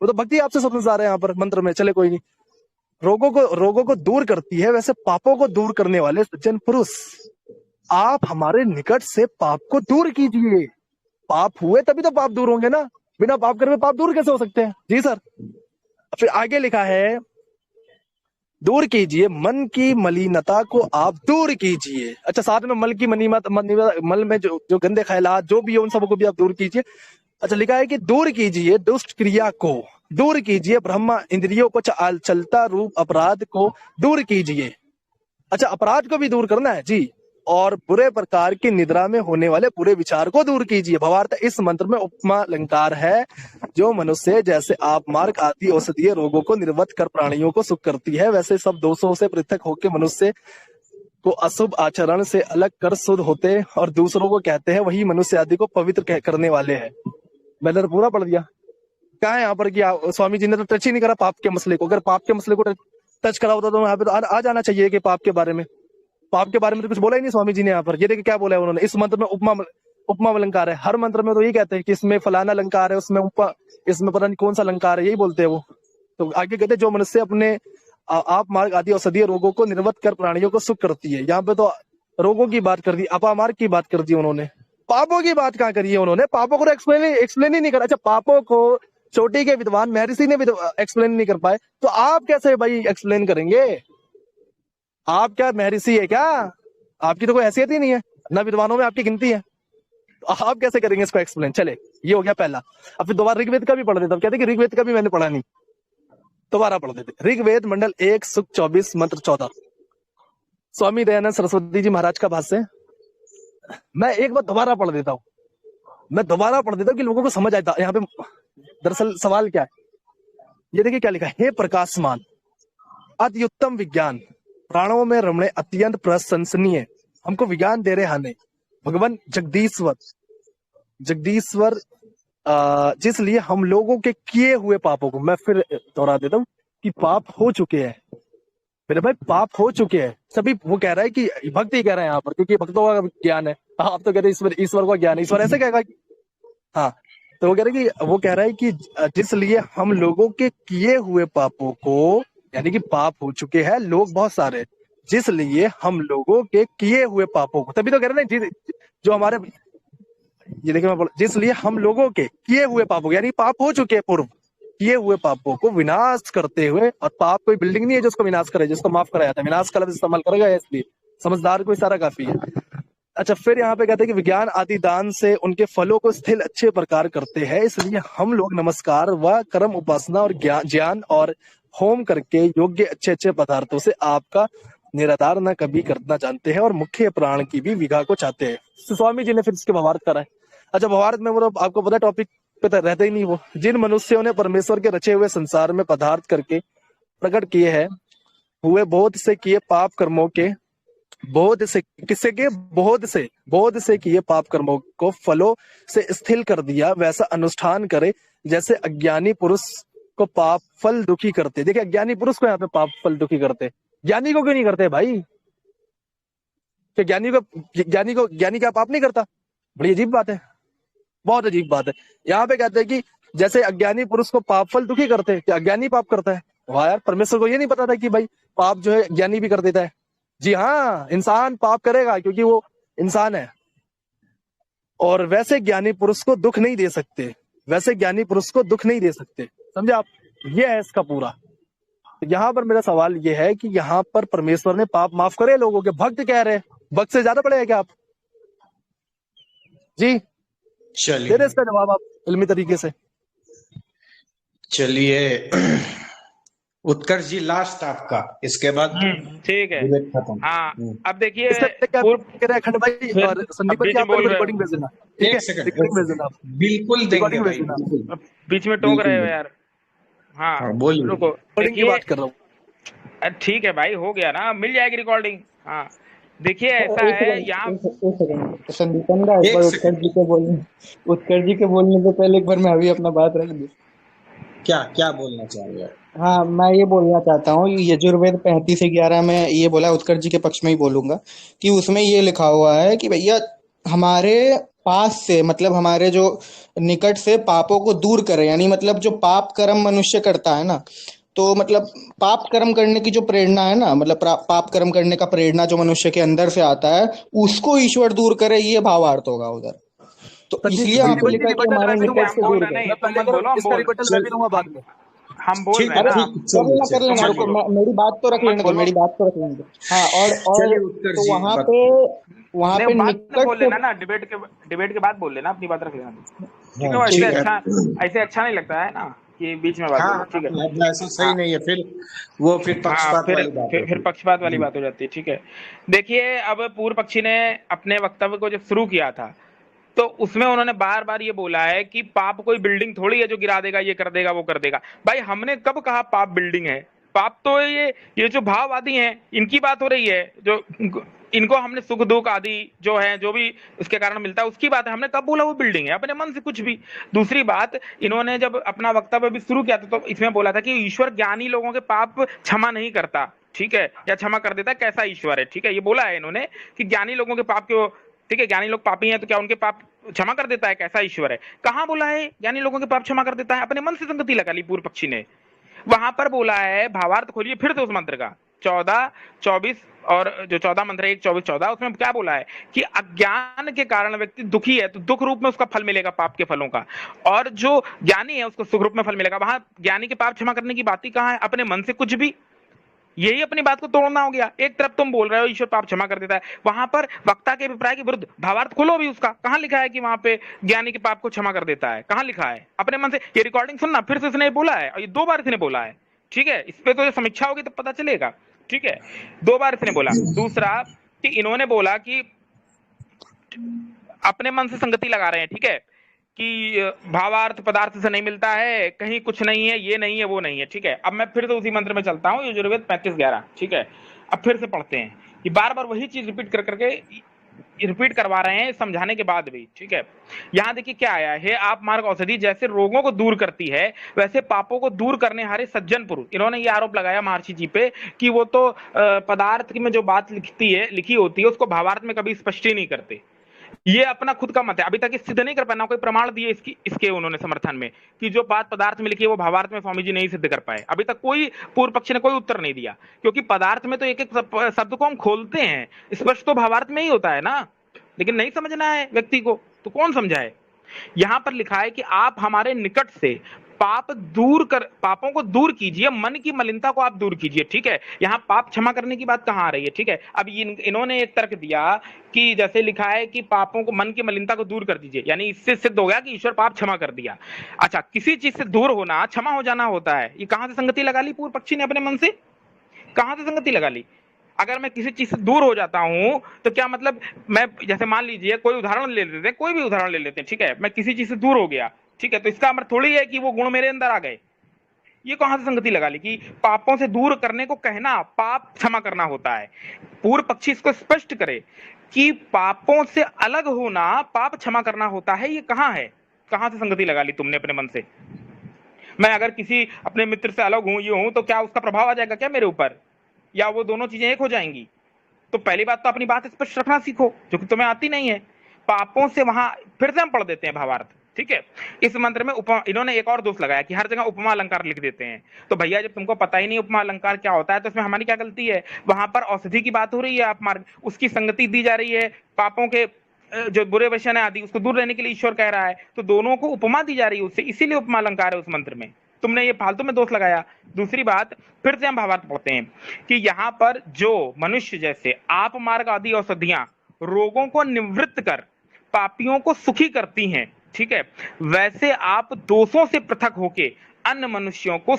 वो तो भक्ति आपसे समझदार है यहाँ पर मंत्र में। चले कोई नहीं, रोगों को दूर करती है, वैसे पापों को दूर करने वाले सज्जन पुरुष, आप हमारे निकट से पाप को दूर कीजिए। पाप हुए तभी तो पाप दूर होंगे ना, बिना पाप करे पाप दूर कैसे हो सकते हैं? जी सर। फिर आगे लिखा है, दूर कीजिए मन की मलिनता को, आप दूर कीजिए। अच्छा, साथ में मल की मल में जो गंदे ख्यालात जो भी हो, उन सबको भी आप दूर कीजिए। अच्छा, लिखा है कि दूर कीजिए दुष्ट क्रिया को, दूर कीजिए ब्रह्मा इंद्रियों को, चलता रूप अपराध को दूर कीजिए। अच्छा, अपराध को भी दूर करना है जी। और बुरे प्रकार की निद्रा में होने वाले बुरे विचार को दूर कीजिए। भावार्थ इस मंत्र में उपमा अलंकार है, जो मनुष्य जैसे आप मार्ग आदि औषधीय रोगों को निर्वत कर प्राणियों को सुख करती है, वैसे सब दोषों से पृथक होकर मनुष्य को अशुभ आचरण से अलग कर शुद्ध होते और दूसरों को कहते हैं, वही मनुष्य आदि को पवित्र करने वाले हैं। मैंने तो पूरा पढ़ दिया। क्या है यहाँ पर कि स्वामी जी ने तो टच ही नहीं करा पाप के मसले को। अगर पाप के मसले को टच करा होता तो यहाँ पे तो आ जाना चाहिए कि पाप के बारे में तो कुछ बोला ही नहीं स्वामी जी ने यहाँ पर। ये देखिए क्या बोला है उन्होंने, इस मंत्र में उपमा अलंकार है। हर मंत्र में तो यही कहते हैं कि इसमें फलाना अलंकार है, उसमें इसमें पता नहीं कौन सा अलंकार है, यही बोलते हैं वो। तो आगे कहते हैं, जो मनुष्य अपने आप मार्ग आदि औषधीय रोगों को निर्वत कर प्राणियों को सुख करती है। यहाँ पे तो रोगों की बात कर दी, अपामार्ग की बात कर दी उन्होंने, पापों की बात कहाँ करी है उन्होंने? पापों को एक्सप्लेन ही नहीं करा। अच्छा, पापों को चोटी के विद्वान महर्षि ने भी एक्सप्लेन नहीं कर पाए, तो आप कैसे भाई एक्सप्लेन करेंगे? आप क्या महर्षि है क्या? आपकी तो कोई हैसियत ही नहीं है, ना विद्वानों में आपकी गिनती है, तो आप कैसे करेंगे इसको एक्सप्लेन? चले, ये हो गया पहला। अब फिर दोबारा ऋग्वेद का भी पढ़ देता हूँ। कहते कि ऋग्वेद का भी मैंने पढ़ा नहीं, दोबारा पढ़ देते। ऋग्वेद मंडल 1 सुक्त 24 मंत्र 14, स्वामी दयानंद सरस्वती जी महाराज का भाष्य। मैं एक बार दोबारा पढ़ देता हूँ, कि लोगों को समझ आए। यहाँ पे दरअसल सवाल क्या है, ये देखिए क्या लिखा है, हे प्रकाशमान अति उत्तम विज्ञान, प्राणों में रमणे अत्यंत प्रशंसनीय, हमको विज्ञान दे रहे हाने भगवान जगदीश्वर जिसलिए हम लोगों के किए हुए पापों को, मैं फिर दोहरा देता हूँ कि पाप हो चुके हैं मेरे भाई, पाप हो चुके हैं सभी। वो कह रहा है कि भक्त ही कह रहे हैं यहाँ पर, क्योंकि भक्तों का ज्ञान है। आप तो कहते हैं ईश्वर का ज्ञान है, ईश्वर ऐसे कहेगा कि हाँ, तो वो कह रहा है कि जिसलिए हम लोगों के किए हुए पापों को, यानी कि पाप हो चुके हैं लोग बहुत सारे, जिसलिए हम लोगों के किए हुए पापों को, तभी तो कह रहे हैं जो हमारे, ये देखिए इसलिए हम लोगों के किए हुए पापों, यानी पाप हो चुके हैं पूर्व, किए हुए पापों को विनाश करते हुए, और पाप कोई बिल्डिंग नहीं है जिसको विनाश करे, जिसको माफ करा जाता है, विनाश का लफ्ज इस्तेमाल करेगा, इसलिए समझदार को इशारा काफी है। अच्छा, फिर यहाँ पे कहते हैं कि विज्ञान आदि दान से उनके फलों को स्थिर अच्छे प्रकार करते हैं, इसलिए हम लोग नमस्कार व कर्म उपासना और ज्ञान और होम करके योग्य अच्छे अच्छे पदार्थों से आपका निराधार न कभी करना जानते हैं और मुख्य प्राण की भी विघा को चाहते हैं। तो स्वामी जी ने फिर इसके भावार्थ करा है। अच्छा, भावार्थ में वो आपको पता टॉपिक पे तो रहते ही नहीं, वो जिन मनुष्यों ने परमेश्वर के रचे हुए संसार में पदार्थ करके प्रकट किए हैं, हुए बहुत से किए पाप कर्मों के, बोध से किससे के बोध से किए पाप कर्मों को फलों से स्थिर कर दिया, वैसा अनुष्ठान करे जैसे अज्ञानी पुरुष को पाप फल दुखी करते। देखिए, अज्ञानी पुरुष को यहाँ पे पाप फल दुखी करते, ज्ञानी को क्यों नहीं करते भाई? कि ज्ञानी क्या पाप नहीं करता? बड़ी अजीब बात है, बहुत अजीब बात है। यहाँ पे कहते हैं कि जैसे अज्ञानी पुरुष को पाप फल दुखी करते हैं, क्या अज्ञानी पाप करता है? वाह यार, परमेश्वर को ये नहीं पता था कि भाई पाप जो है ज्ञानी भी कर देता है? जी हाँ, इंसान पाप करेगा क्योंकि वो इंसान है, और वैसे ज्ञानी पुरुष को दुख नहीं दे सकते, समझे आप? ये है इसका पूरा। यहाँ पर मेरा सवाल ये है कि यहाँ पर परमेश्वर ने पाप माफ करे लोगों के, भक्त कह रहे हैं, भक्त से ज्यादा बड़े हैं क्या आप? जी चलिए, दे इसका जवाब आप इल्मी तरीके से। चलिए उत्कर्ष जी, लास्ट आपका, इसके बाद ठीक है। डिबेट खत्म। हाँ, अब देखिए खंड भाई और संदीप जी, आप रिकॉर्डिंग भेज देना, ठीक है? एक सेकंड, रिकॉर्डिंग भेज देना आप, बिल्कुल देंगे रिकॉर्डिंग भाई, भेज देना। बिल्कुल। बीच में टोक रहे हो यार। हाँ, हाँ, बोलिए। रुको, रिकॉर्डिंग की बात कर रहा हूँ। ठीक है भाई, हो गया ना, मिल जाएगी रिकॉर्डिंग। हाँ, देखिए ऐसा है यहाँ। एक सेकंड संदीपन दा, एक बार उत्कर्ष जी के बोलने से पहले एक बार मैं अभी अपना बात रख दूं। क्या बोलना चाहिए? हाँ, मैं ये बोलना चाहता हूँ, यजुर्वेद 35-11 में ये बोला, उत्कर्ष जी के पक्ष में ही बोलूंगा, कि उसमें ये लिखा हुआ है कि भैया हमारे पास से, मतलब हमारे जो निकट से पापों को दूर करे, यानी मतलब जो पाप कर्म मनुष्य करता है ना, तो मतलब पाप कर्म करने की जो प्रेरणा है ना, मतलब पाप कर्म करने का प्रेरणा जो मनुष्य के अंदर से आता है, उसको ईश्वर दूर करे, ये भावार्थ होगा उधर। तो इसलिए यहाँ पे लिखा है कि हमारे निकट से दूर करे। हम बोल रहे हैं ना, कर लेना, रुको, मेरी बात तो रख लेने दो, हाँ। और तो वहाँ पे निकट बोल लेना ना, डिबेट के बाद बोल लेना, अपनी बात रख लेना, ठीक है? ऐसे अच्छा नहीं लगता है ना कि बीच में बात। हाँ, ठीक है, ऐसा सही नहीं है, फिर पक्षपात वाली बात हो जाती है, ठीक है? देखिए, अब पूर्व पक्षी ने अपने वक्तव्य को जब शुरू किया था, तो उसमें उन्होंने बार बार ये बोला है कि पाप कोई बिल्डिंग थोड़ी है जो गिरा देगा, ये कर देगा, वो कर देगा। भाई, हमने कब कहा पाप बिल्डिंग है? पाप तो ये जो भाववादी हैं, इनकी बात हो रही है, जो इनको हमने सुख दुख आदि जो है, जो भी उसके कारण मिलता है, उसकी बात है। हमने कब बोला वो बिल्डिंग है? अपने मन से कुछ भी। दूसरी बात, इन्होंने जब अपना वक्तव्य भी शुरू किया था, तो इसमें बोला था कि ईश्वर ज्ञानी लोगों के पाप क्षमा नहीं करता, ठीक है, या क्षमा कर देता है, कैसा ईश्वर है, ठीक है? ये बोला है इन्होंने कि ज्ञानी लोगों के पाप क्यों, ठीक है, ज्ञानी लोग पापी हैं तो क्या उनके पाप क्षमा कर देता है, कैसा ईश्वर है? कहां बोला है ज्ञानी लोगों के पाप क्षमा कर देता है? अपने मन से संगति लगा ली पूर्व पक्षी ने। वहां पर बोला है, भावार्थ खोलिए फिर से उस मंत्र का, 14, 24 और जो 14 मंत्र है, 1, 24, 14, उसमें क्या बोला है कि अज्ञान के कारण व्यक्ति दुखी है तो दुख रूप में उसका फल मिलेगा, पाप के फलों का, और जो ज्ञानी है उसको सुख रूप में फल मिलेगा। वहां ज्ञानी के पाप क्षमा करने की बात ही कहां है? अपने मन से कुछ भी, यही अपनी बात को तोड़ना हो गया। एक तरफ तुम बोल रहे हो ईश्वर पाप क्षमा कर देता है, वहां पर वक्ता के अभिप्राय के विरुद्ध भावार्थ खोलो भी उसका, कहां लिखा है कि वहां पे ज्ञानी के पाप को क्षमा कर देता है? कहां लिखा है? अपने मन से ये रिकॉर्डिंग सुनना, फिर से इसने बोला है, और ये 2 बार इसने बोला है, ठीक है? इस पे तो समीक्षा होगी तो पता चलेगा, ठीक है? 2 बार इसने बोला। दूसरा कि इन्होंने बोला कि अपने मन से संगति लगा रहे हैं, ठीक है, कि भावार्थ पदार्थ से नहीं मिलता है, कहीं कुछ नहीं है, ये नहीं है, वो नहीं है, ठीक है? अब मैं फिर से उसी मंत्र में चलता हूँ, यजुर्वेद 35-11, ठीक है? अब फिर से पढ़ते हैं कि बार बार वही चीज रिपीट कर करके रिपीट करवा रहे हैं समझाने के बाद भी, ठीक है? यहाँ देखिए क्या आया है, आप मार्ग औषधि जैसे रोगों को दूर करती है, वैसे पापों को दूर करने हारे सज्जन पुरुष। इन्होंने ये आरोप लगाया महर्षि जी पे कि वो तो पदार्थ में जो बात लिखी होती है उसको भावार्थ में कभी स्पष्ट ही नहीं करते। ये अपना खुद का मत है, अभी तक सिद्ध नहीं कर पाए, ना कोई प्रमाण दिए इसके उन्होंने समर्थन में कि जो बात पदार्थ में लिखी है वो भावार्थ में स्वामी जी नहीं सिद्ध कर पाए। अभी तक कोई पूर्व पक्ष ने कोई उत्तर नहीं दिया, क्योंकि पदार्थ में तो एक एक शब्द को हम खोलते हैं, स्पष्ट तो भावार्थ में ही होता है ना, लेकिन नहीं समझना है व्यक्ति को, तो कौन समझाए? यहां पर लिखा है कि आप हमारे निकट से पापों को दूर कीजिए, मन की मलिनता को आप दूर कीजिए। ठीक है, यहां पाप क्षमा करने की बात कहां आ रही है? ठीक है, अब इन्होंने एक तर्क दिया कि जैसे लिखा है कि पापों को, मन की मलिनता को दूर कर दीजिए, यानी इससे सिद्ध हो गया कि ईश्वर पाप क्षमा कर दिया। अच्छा, किसी चीज से दूर होना क्षमा हो जाना होता है, ये कहां से संगति लगा ली पूर्व पक्षी ने अपने मन से? कहां से संगति लगा ली? अगर मैं किसी चीज से दूर हो जाता हूं तो क्या मतलब, मैं जैसे मान लीजिए कोई उदाहरण ले लेते हैं, कोई भी उदाहरण ले लेते हैं, ठीक है, मैं किसी चीज से दूर हो गया, ठीक है, तो इसका मतलब थोड़ी है कि वो गुण मेरे अंदर आ गए। ये कहां से संगति लगा ली कि पापों से दूर करने को कहना पाप क्षमा करना होता है? पूर्व पक्षी इसको स्पष्ट करे कि पापों से अलग होना पाप क्षमा करना होता है, ये कहां है? कहां से संगति लगा ली तुमने अपने मन से? मैं अगर किसी अपने मित्र से अलग हूं, ये हूं, तो क्या उसका प्रभाव आ जाएगा क्या मेरे ऊपर, या वो दोनों चीजें एक हो जाएंगी? तो पहली बात तो अपनी बात स्पष्ट रखना सीखो, जो कि तुम्हें आती नहीं है। पापों से, वहां फिर से हम पढ़ देते हैं भावार्थ, ठीक है। इस मंत्र में इन्होंने एक और दोष लगाया कि हर जगह उपमा अलंकार लिख देते हैं। तो भैया जब तुमको पता ही नहीं उपमा अलंकार क्या होता है, तो इसमें हमारी क्या गलती है? वहां पर औषधि की बात हो रही है, आप मार्ग उसकी संगति दी जा रही है, पापों के जो बुरे वचन है आदि, उसको दूर रहने के लिए ईश्वर कह रहा है, तो दोनों को उपमा दी जा रही है उससे, इसीलिए उपमा अलंकार है उस मंत्र में। तुमने ये फालतू में दोष लगाया। दूसरी बात, फिर से हम भावार्थ पढ़ते हैं कि यहाँ पर जो मनुष्य जैसे आप मार्ग आदि औषधियां रोगों को निवृत्त कर पापियों को सुखी करती हैं, ठीक है, वैसे आप दोषों से पृथक होके अन्य मनुष्यों को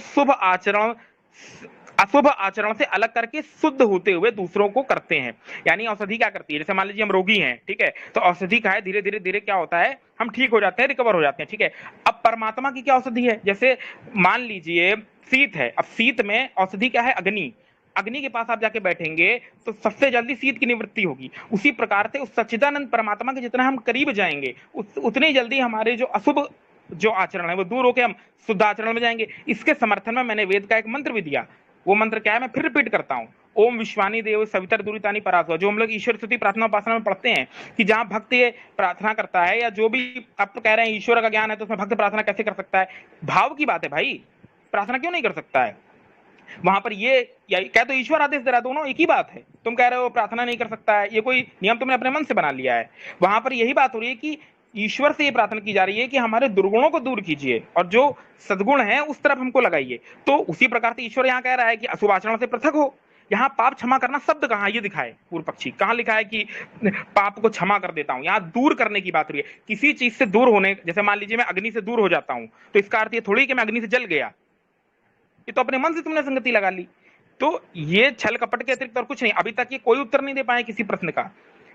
अशुभ आचरण से अलग करके शुद्ध होते हुए दूसरों को करते हैं। यानी औषधि क्या करती है? जैसे मान लीजिए हम रोगी हैं, ठीक है, तो औषधि का है धीरे धीरे धीरे क्या होता है, हम ठीक हो जाते हैं, रिकवर हो जाते हैं, ठीक है। अब परमात्मा की क्या औषधि है? जैसे मान लीजिए शीत है, अब शीत में औषधि क्या है? अग्नि। अग्नि के पास आप जाके बैठेंगे तो सबसे जल्दी शीत की निवृत्ति होगी। उसी प्रकार से उस सच्चिदानंद परमात्मा के जितना हम करीब जाएंगे उतनी जल्दी हमारे जो अशुभ जो आचरण है वो दूर होकर हम शुद्ध आचरण में जाएंगे। इसके समर्थन में मैंने वेद का एक मंत्र भी दिया। वो मंत्र क्या है, मैं फिर रिपीट करता हूँ। ओम विश्वानी देव सवितर दुरितानी परासवा, जो हम लोग ईश्वर स्तुति प्रार्थना उपासना में पढ़ते हैं कि जहां भक्त ये प्रार्थना करता है, या जो भी आप तो कह रहे हैं ईश्वर का ज्ञान है तो उसमें भक्त प्रार्थना कैसे कर सकता है? भाव की बात है भाई, प्रार्थना क्यों नहीं कर सकता है? वहां पर ये क्या तो ईश्वर आदेश दे रहा है, दोनों एक ही बात है। तुम कह रहे हो प्रार्थना नहीं कर सकता है, ये कोई नियम तुमने अपने मन से बना लिया है। वहां पर यही बात हो रही है कि ईश्वर से ये प्रार्थना की जा रही है कि हमारे दुर्गुणों को दूर कीजिए और जो सद्गुण है उस तरफ हमको लगाइए। तो उसी प्रकार से ईश्वर यहाँ कह रहा है कि अशुभ आचरण से पृथक हो। यहाँ पाप क्षमा करना शब्द कहाँ ये दिखाए पूर्व पक्षी, कहाँ लिखा है कि पाप को क्षमा कर देता हूँ? यहाँ दूर करने की बात हो रही है। किसी चीज से दूर होने, जैसे मान लीजिए मैं अग्नि से दूर हो जाता हूँ, तो इसका अर्थ ये थोड़ी कि मैं अग्नि से जल गया, ये तो अपने मन से तुमने संगति लगा ली। तो ये छल कपट के अतिरिक्त और कुछ नहीं। अभी तक ये कोई उत्तर नहीं दे पाए किसी प्रश्न का,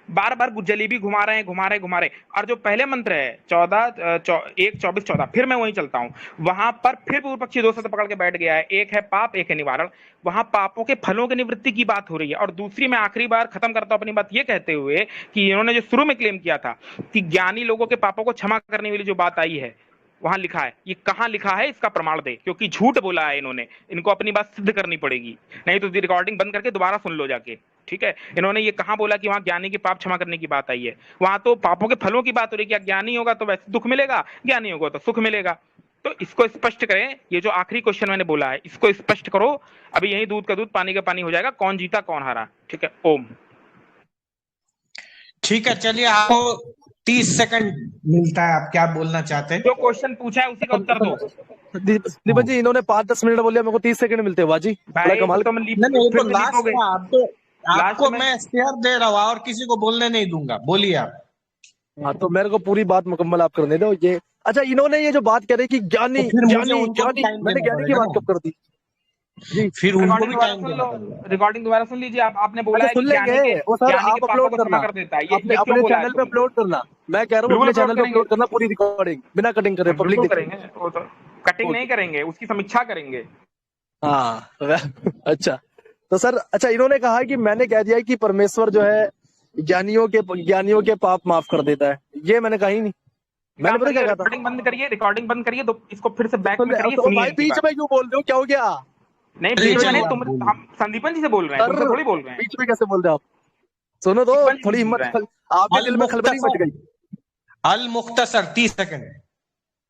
बार बार जलेबी घुमा रहे हैं। और जो पहले मंत्र है 1:24-14, फिर मैं वहीं चलता हूं, वहां पर फिर पूर्व पक्षी दो शब्द पकड़ के बैठ गया है, एक है पाप, एक है निवारण। वहां पापों के फलों की निवृत्ति की बात हो रही है। और दूसरी, मैं आखिरी बार खत्म करता हूं अपनी बात ये कहते हुए कि इन्होंने जो शुरू में क्लेम किया था कि ज्ञानी लोगों के पापों को क्षमा करने वाली जो बात आई है, वहां लिखा है, ये कहां लिखा है इसका प्रमाण दे, क्योंकि झूठ बोला है इन्होंने। इनको अपनी बात सिद्ध करनी पड़ेगी, नहीं तो रिकॉर्डिंग बंद करके दोबारा सुन लो जाके, ठीक है। इन्होंने ये कहां बोला कि वहां ज्ञानी के पाप क्षमा करने की बात आई है? वहां तो पापों के फलों की बात हो रही है कि ज्ञानी होगा तो वैसे दुख मिलेगा, ज्ञानी होगा तो सुख मिलेगा। तो इसको स्पष्ट करें, ये जो आखिरी क्वेश्चन मैंने बोला है इसको स्पष्ट करो। अभी यही दूध का दूध पानी का पानी हो जाएगा, कौन जीता कौन हारा, ठीक है। ओम। ठीक है, चलिए आपको 30 सेकंड मिलता है, आप क्या बोलना चाहते हैं? जो क्वेश्चन पूछा है उसी का उत्तर दो। दीपक जी, इन्होंने 5-10 मिनट बोले, मेरे को 30 सेकंड मिलते हैं बाजी, बड़ा कमाल। आपको मैं शेयर दे रहा हूँ और किसी को बोलने नहीं दूंगा, बोलिए आप। हाँ, तो मेरे को पूरी बात मुकम्मल आप करने दो। ये अच्छा, इन्होंने ये जो बात कह रहे कि ज्ञानी तो ज्ञानी ज्ञानी, मैंने ज्ञानी की बात कब कर दी जी? फिर उनको भी टाइम सुन लो, रिकॉर्डिंग दोबारा सुन लीजिए। आपने बोला है सुन लेंगे वो सर, आप अपलोड करना कर देता है, अपने चैनल पे अपलोड करना। मैं कह रहा हूँ अपने चैनल पे अपलोड करना पूरी रिकॉर्डिंग, बिना कटिंग करे, पब्लिक करेंगे। वो तो कटिंग नहीं करेंगे, उसकी समीक्षा करेंगे। हाँ अच्छा, तो सर अच्छा, इन्होंने कहा कि मैंने कह दिया कि परमेश्वर जो है ज्ञानियों के पाप माफ कर देता है। ये मैंने कहा ही नहीं। मैंने पता क्या कहा था? रिकॉर्डिंग बंद करिए, तो इसको फिर से बैक में करिए। तो भाई बीच में क्यों बोल रहे हो, क्या हो गया? नहीं बीच में नहीं, हम संदीपन जी से बोल रहे हैं, तुमसे थोड़ी बोल रहे हैं। बीच में कैसे बोल रहे हो आप? सुनो तो, थोड़ी हिम्मत, आपके दिल में खलबली मच गई। अल मुख्तसर 30 सेकंड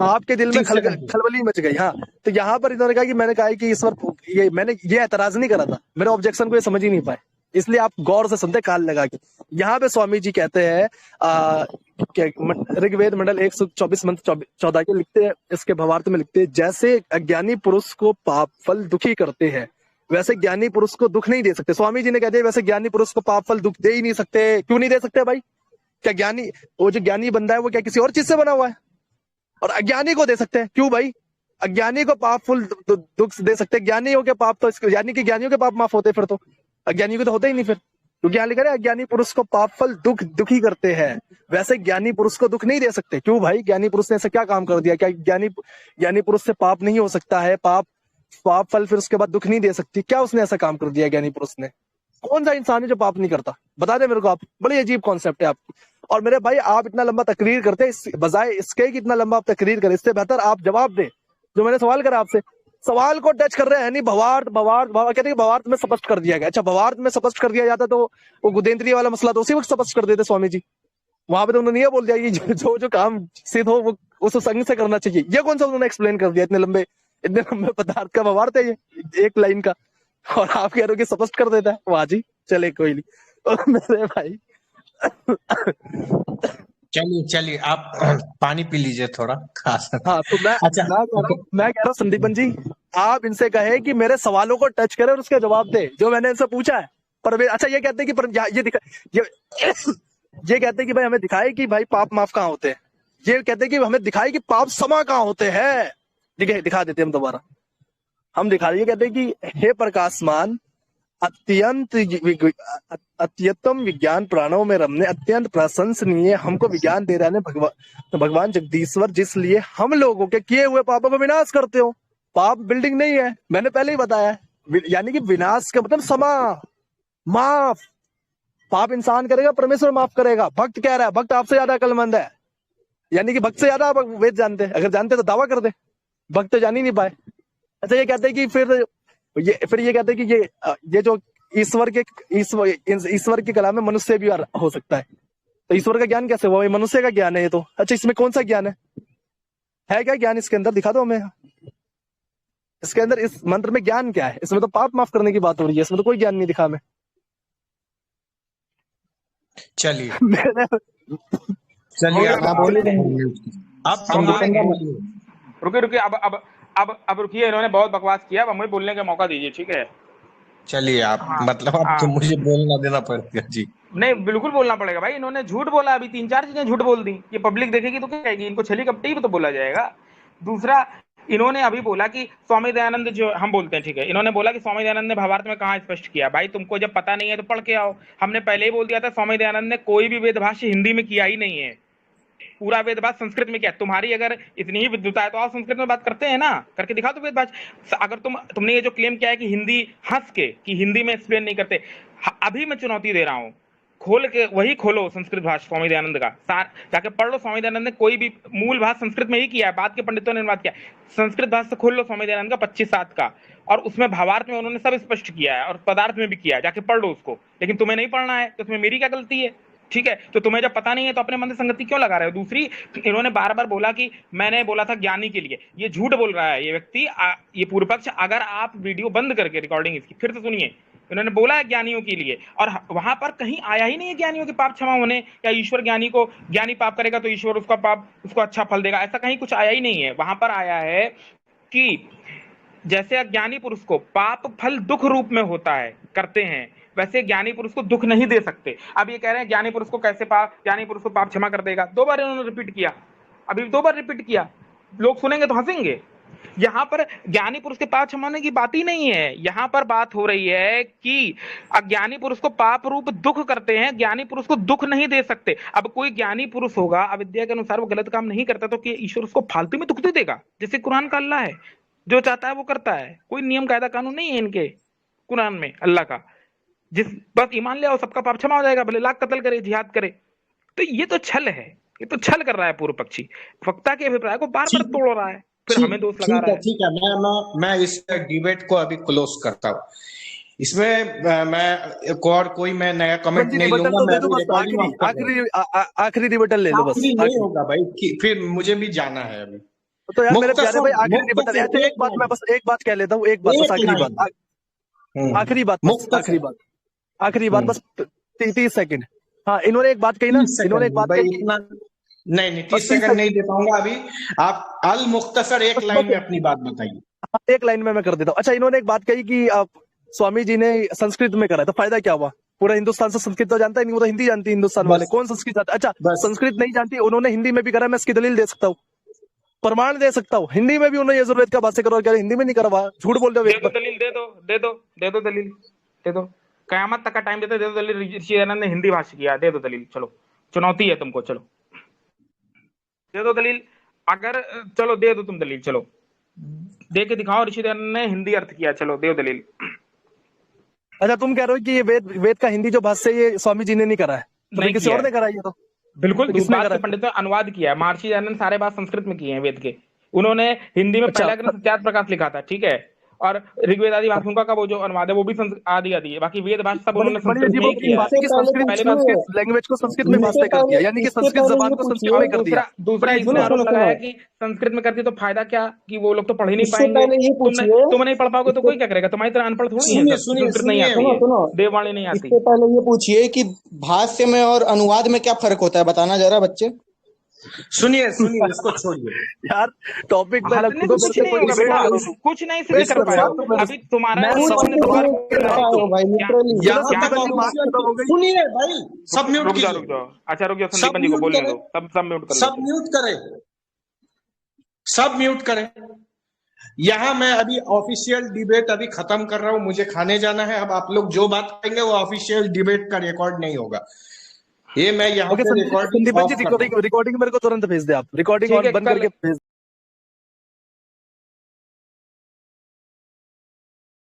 आपके दिल में खलबली मच गई। हाँ, तो यहाँ पर इन्होंने कहा कि मैंने कहा कि ईश्वर, ये मैंने ये एतराज नहीं करा था, मेरे ऑब्जेक्शन को ये समझ ही नहीं पाए। इसलिए आप गौर से सुनते कान लगा के। यहाँ पे स्वामी जी कहते हैं ऋग्वेद मंडल 124 मंत्र 14 के लिखते हैं, इसके भावार्थ में लिखते हैं, जैसे अज्ञानी पुरुष को पाप फल दुखी करते हैं वैसे ज्ञानी पुरुष को दुख नहीं दे सकते। स्वामी जी ने कहते हैं वैसे ज्ञानी पुरुष को पाप फल दुख दे ही नहीं सकते। क्यों नहीं दे सकते भाई? क्या ज्ञानी, वो जो ज्ञानी बंदा है वो क्या किसी और चीज से बना हुआ है? और अज्ञानी को दे सकते हैं, क्यों भाई? अज्ञानी को पाप फल दुख दे सकते, ज्ञानियों के पाप तो यानी कि ज्ञानियों के पाप माफ होते, फिर तो अज्ञानी को तो होते ही नहीं फिर। क्योंकि यहाँ लिखा है अज्ञानी पुरुष को पाप फल दुखी करते हैं वैसे ज्ञानी पुरुष को दुख नहीं दे सकते। क्यों भाई? ज्ञानी पुरुष ने ऐसा क्या काम कर दिया? क्या ज्ञानी पुरुष से पाप नहीं हो सकता है? पाप फल फिर उसके बाद दुख नहीं दे सकती? क्या उसने ऐसा काम कर दिया ज्ञानी पुरुष ने? कौन सा इंसान है जो पाप नहीं करता? बता दे मेरे को आप। बड़ी अजीब कॉन्सेप्ट है आपकी। और मेरे भाई आप इतना लंबा तकरीर करते बजाय इसके कि इतना लंबा आप तकरीर करें, इससे बेहतर आप जवाब दे जो मैंने सवाल करा आपसे। सवाल को टच कर रहे हैं नहीं। भवार्थ कहते हैं भवार्थ में स्पष्ट कर दिया गया। अच्छा, भवार्थ में स्पष्ट कर दिया जाता तो वो गुदेंद्रिय वाला मसला तो उसी वक्त स्पष्ट कर देते स्वामी जी। वहां पे तो उन्होंने ये बोल दिया कि जो काम सिद्ध हो वो उस संग से करना चाहिए। ये कौन सा उन्होंने एक्सप्लेन कर दिया? इतने लंबे पदार्थ का भवार्थ है ये एक लाइन का, और आप कह रहे हो कि स्पष्ट कर देता है। वाह जी, चले कोई नहीं। मेरे भाई चलिए आप पानी पी लीजिए थोड़ा खास। हाँ, तो मैं कह रहा हूँ संदीपन जी, आप इनसे कहे कि मेरे सवालों को टच करे और उसका जवाब दे जो मैंने इनसे पूछा है। पर अच्छा ये कहते हैं कि ये कहते हैं कि भाई हमें दिखाए कि भाई पाप माफ कहाँ होते हैं। ये कहते हैं कि हमें दिखाए कि पाप क्षमा कहाँ होते हैं। ठीक है, दिखा देते हम दोबारा। हम दिखा रहे, कहते हैं कि हे प्रकाशमान अत्यंतम विज्ञान प्राणों में रमने अत्यंत प्रशंसनीय हमको विज्ञान दे रहे हैं भगवान जगदीश्वर, जिसलिए हम लोगों के किए हुए पापों का विनाश करते हो। पाप बिल्डिंग नहीं है, मैंने पहले ही बताया। यानी कि विनाश का मतलब क्षमा, माफ। पाप इंसान करेगा, परमेश्वर माफ करेगा। भक्त कह रहा है, भक्त आपसे ज्यादा अक्लमंद है। यानी कि भक्त से ज्यादा आप वेद जानते हैं। अगर जानते तो दावा कर दे, भक्त तो जान ही नहीं पाए। अच्छा, ये कहते हैं कि फिर ये कहते हैं कि ये जो ईश्वर के कलाम में मनुष्य भी हो सकता है। तो ईश्वर का ज्ञान कैसे हुआ? मनुष्य का ज्ञान है ये तो। अच्छा, इसमें कौन सा ज्ञान है क्या ज्ञान इसके अंदर? दिखा दो हमें। इसके अंदर इस मंत्र में ज्ञान क्या है? इसमें तो पाप माफ करने की बात हो रही है, इसमें तो कोई ज्ञान नहीं दिखा हमें। चलिए रुकिए अब रुकिए, इन्होंने बहुत बकवास किया। अब हमें बोलने का मौका दीजिए, ठीक है? चलिए आप मतलब अब तो मुझे बोलना देना पड़ेगा जी। नहीं, बिल्कुल बोलना पड़ेगा भाई। इन्होंने झूठ बोला, अभी 3-4 चीजें झूठ बोल दी। ये पब्लिक देखेगी तो क्या कहेगी? इनको छली कपटी भी तो बोला जाएगा। दूसरा, इन्होंने अभी बोला कि स्वामी दयानंद, जो हम बोलते हैं, ठीक है, इन्होंने बोला कि स्वामी दयानंद ने भावार्थ में कहाँ स्पष्ट किया। भाई तुमको जब पता नहीं है तो पढ़ के आओ। हमने पहले ही बोल दिया था, स्वामी दयानंद ने कोई भी वेदभाष्य हिंदी में किया ही नहीं है। पूरा वेदभाष संस्कृत में किया। तुम्हारी अगर इतनी ही विद्वता है तो आप संस्कृत में बात करते हैं ना, करके दिखाओ तो वेदभाष। अगर तुमने ये जो क्लेम किया है कि हिंदी हंस के कि हिंदी में एक्सप्लेन नहीं करते, अभी मैं चुनौती दे रहा हूँ, खोल के वही खोलो संस्कृत भाषा स्वामी दयानंद का सार, जाके पढ़ लो। स्वामी दयानंद ने कोई भी मूल भाषा संस्कृत में ही किया है, बाद के पंडितों ने अनुवाद किया। संस्कृत भाषा से खोल लो स्वामी दयानंद का 25/7 का, और उसमें भावार्थ में उन्होंने सब स्पष्ट किया है और पदार्थ में भी किया है, जाके पढ़ लो उसको। लेकिन तुम्हें नहीं पढ़ना है तो उसमें मेरी क्या गलती है? ठीक है, तो तुम्हें जब पता नहीं है तो अपने मन से संगति क्यों लगा रहे हो? दूसरी, इन्होंने बार बार बोला कि मैंने बोला था ज्ञानी के लिए। ये झूठ बोल रहा है ये व्यक्ति, ये पूर्व पक्ष। अगर आप वीडियो बंद करके रिकॉर्डिंग इसकी फिर से सुनिए, इन्होंने बोला है ज्ञानियों के लिए, और वहां पर कहीं आया ही नहीं है ज्ञानियों के पाप क्षमा होने, या ईश्वर ज्ञानी पाप करेगा तो ईश्वर उसको अच्छा फल देगा, ऐसा कहीं कुछ आया ही नहीं है। वहां पर आया है कि जैसे अज्ञानी पुरुष को पाप फल दुख रूप में होता है, करते हैं, वैसे ज्ञानी पुरुष को दुख नहीं दे सकते। अब ये कह रहे हैं ज्ञानी पुरुष को ज्ञानी पुरुष को पाप क्षमा कर देगा। 2 बार इन्होंने रिपीट किया, अभी 2 बार रिपीट किया। लोग सुनेंगे तो हंसेंगे। यहाँ पर ज्ञानी पुरुष के पाप क्षमाने की बात ही नहीं है। यहाँ पर बात हो रही है कि अज्ञानी पुरुष को पाप रूप दुख करते हैं, ज्ञानी पुरुष को दुख नहीं दे सकते। अब कोई ज्ञानी पुरुष होगा, अविद्या के अनुसार वो गलत काम नहीं करता, तो कि ईश्वर उसको फालतू में दुख दे देगा? जैसे कुरान का अल्लाह है, जो चाहता है वो करता है। कोई नियम कायदा कानून नहीं है इनके कुरान में अल्लाह का। जिस बस ईमान ले आओ, सबका पाप क्षमा हो जाएगा, भले लाख कत्ल करे, जिहाद करे। तो ये तो छल है, ये तो छल कर रहा है पूर्व पक्षी। वक्ता के अभिप्राय को बार बार तोड़ रहा है, फिर हमें दोष लगा रहा है। ठीक है, मैं इस डिबेट को अभी क्लोज करता हूँ। इसमें मैं कोई मैं नया कमेंट नहीं लूंगा। आखिरी रिबटल ले लो बस। नहीं होगा भाई, फिर मुझे भी जाना है अभी। तो यार मेरे प्यारे भाई, आखिरी रिबटल। एक बात कह लेता हूँ, एक बात बस, आखिरी बात। आखिरी बात बस 30 सेकंड। हाँ, इन्होंने एक बात कही ना, 30 इन्होंने एक सेकंड बात भाई, कही इतना नहीं 30 सेकंड नहीं दे पाऊंगा अभी। आप अल मुख्तसर एक लाइन में अपनी बात बताइए। एक लाइन में मैं कर देता हूँ। अच्छा, इन्होंने एक बात कही कि आप स्वामी जी ने संस्कृत में करा है, तो फायदा क्या हुआ? पूरा हिंदुस्तान से संस्कृत तो जानता ही नहीं, वो तो हिंदी जानती है हिंदुस्तान वाले, कौन संस्कृत जानता? अच्छा, संस्कृत नहीं जानती, उन्होंने हिंदी में भी करा, मैं इसकी दलील दे सकता हूँ, प्रमाण दे सकता हूँ। हिंदी में भी उन्होंने जरूरत का भाष्य करो, क्या हिंदी में नहीं करवा? झूठ बोल रहे हो। दलील दे दो दलील दे दो, कयामत तक का टाइम देते, दे दो दलील। ऋषि दयानंद ने हिंदी भाष्य किया, दे दो दलील। चलो, चुनौती है तुमको, चलो दे दो दलील। अगर चलो दे दो तुम दलील, चलो दे के दिखाओ ऋषि दयानंद ने हिंदी अर्थ किया, चलो दे दलील। अच्छा, तुम कह रहे हो कि ये वेद का हिंदी जो भाष्य ये स्वामी जी ने नहीं करा है, तो किसी और ने करा ये? तो बिल्कुल, तो बात के पंडितों ने अनुवाद किया है। महर्षि दयानंद सारे बात संस्कृत में किए हैं वेद के। उन्होंने हिंदी में पहला ग्रंथ सत्यार्थ प्रकाश लिखा था, ठीक है, और ऋग्वेद आदि भाषाओं का वो जो अनुवाद है वो भी आदि है, बाकी वेद भाषा सब उन्होंने संस्कृत में ही किया है। संस्कृत लैंग्वेज को संस्कृत में भाषा कर दिया, यानी कि संस्कृत जबान को संस्कृत में कर दिया। दूसरा इसने आरोप लगाया कि संस्कृत में करती तो फायदा क्या, कि वो लोग तो पढ़ ही नहीं पाएंगे। तुम नहीं पढ़ पाओगे तो कोई क्या करेगा? तुम्हारी तरह अनपढ़ थोड़ी है, संस्कृत नहीं आती है, देववाणी नहीं आती। इससे पहले ये पूछिए कि भाष्य में और अनुवाद में क्या फर्क होता है, बताना जरा बच्चे। सुनिए इसको छोड़िए यार, टॉपिक पे कुछ नहीं सिद्ध कर पाया अभी तुम्हारा। सुनिए भाई, सब म्यूट कीजिए। रुक जाओ, अच्छा रुक जाओ, संदीपन जी को बोलने दो, सब म्यूट कर, सब म्यूट करें। यहाँ मैं अभी ऑफिशियल डिबेट अभी खत्म कर रहा हूँ, मुझे खाने जाना है। अब आप लोग जो बात करेंगे वो ऑफिशियल डिबेट का रिकॉर्ड नहीं होगा। ये मैं यहाँ पे रिकॉर्डिंग रिकॉर्डिंग मेरे को तुरंत भेज दे, आप रिकॉर्डिंग ऑन बंद करके भेज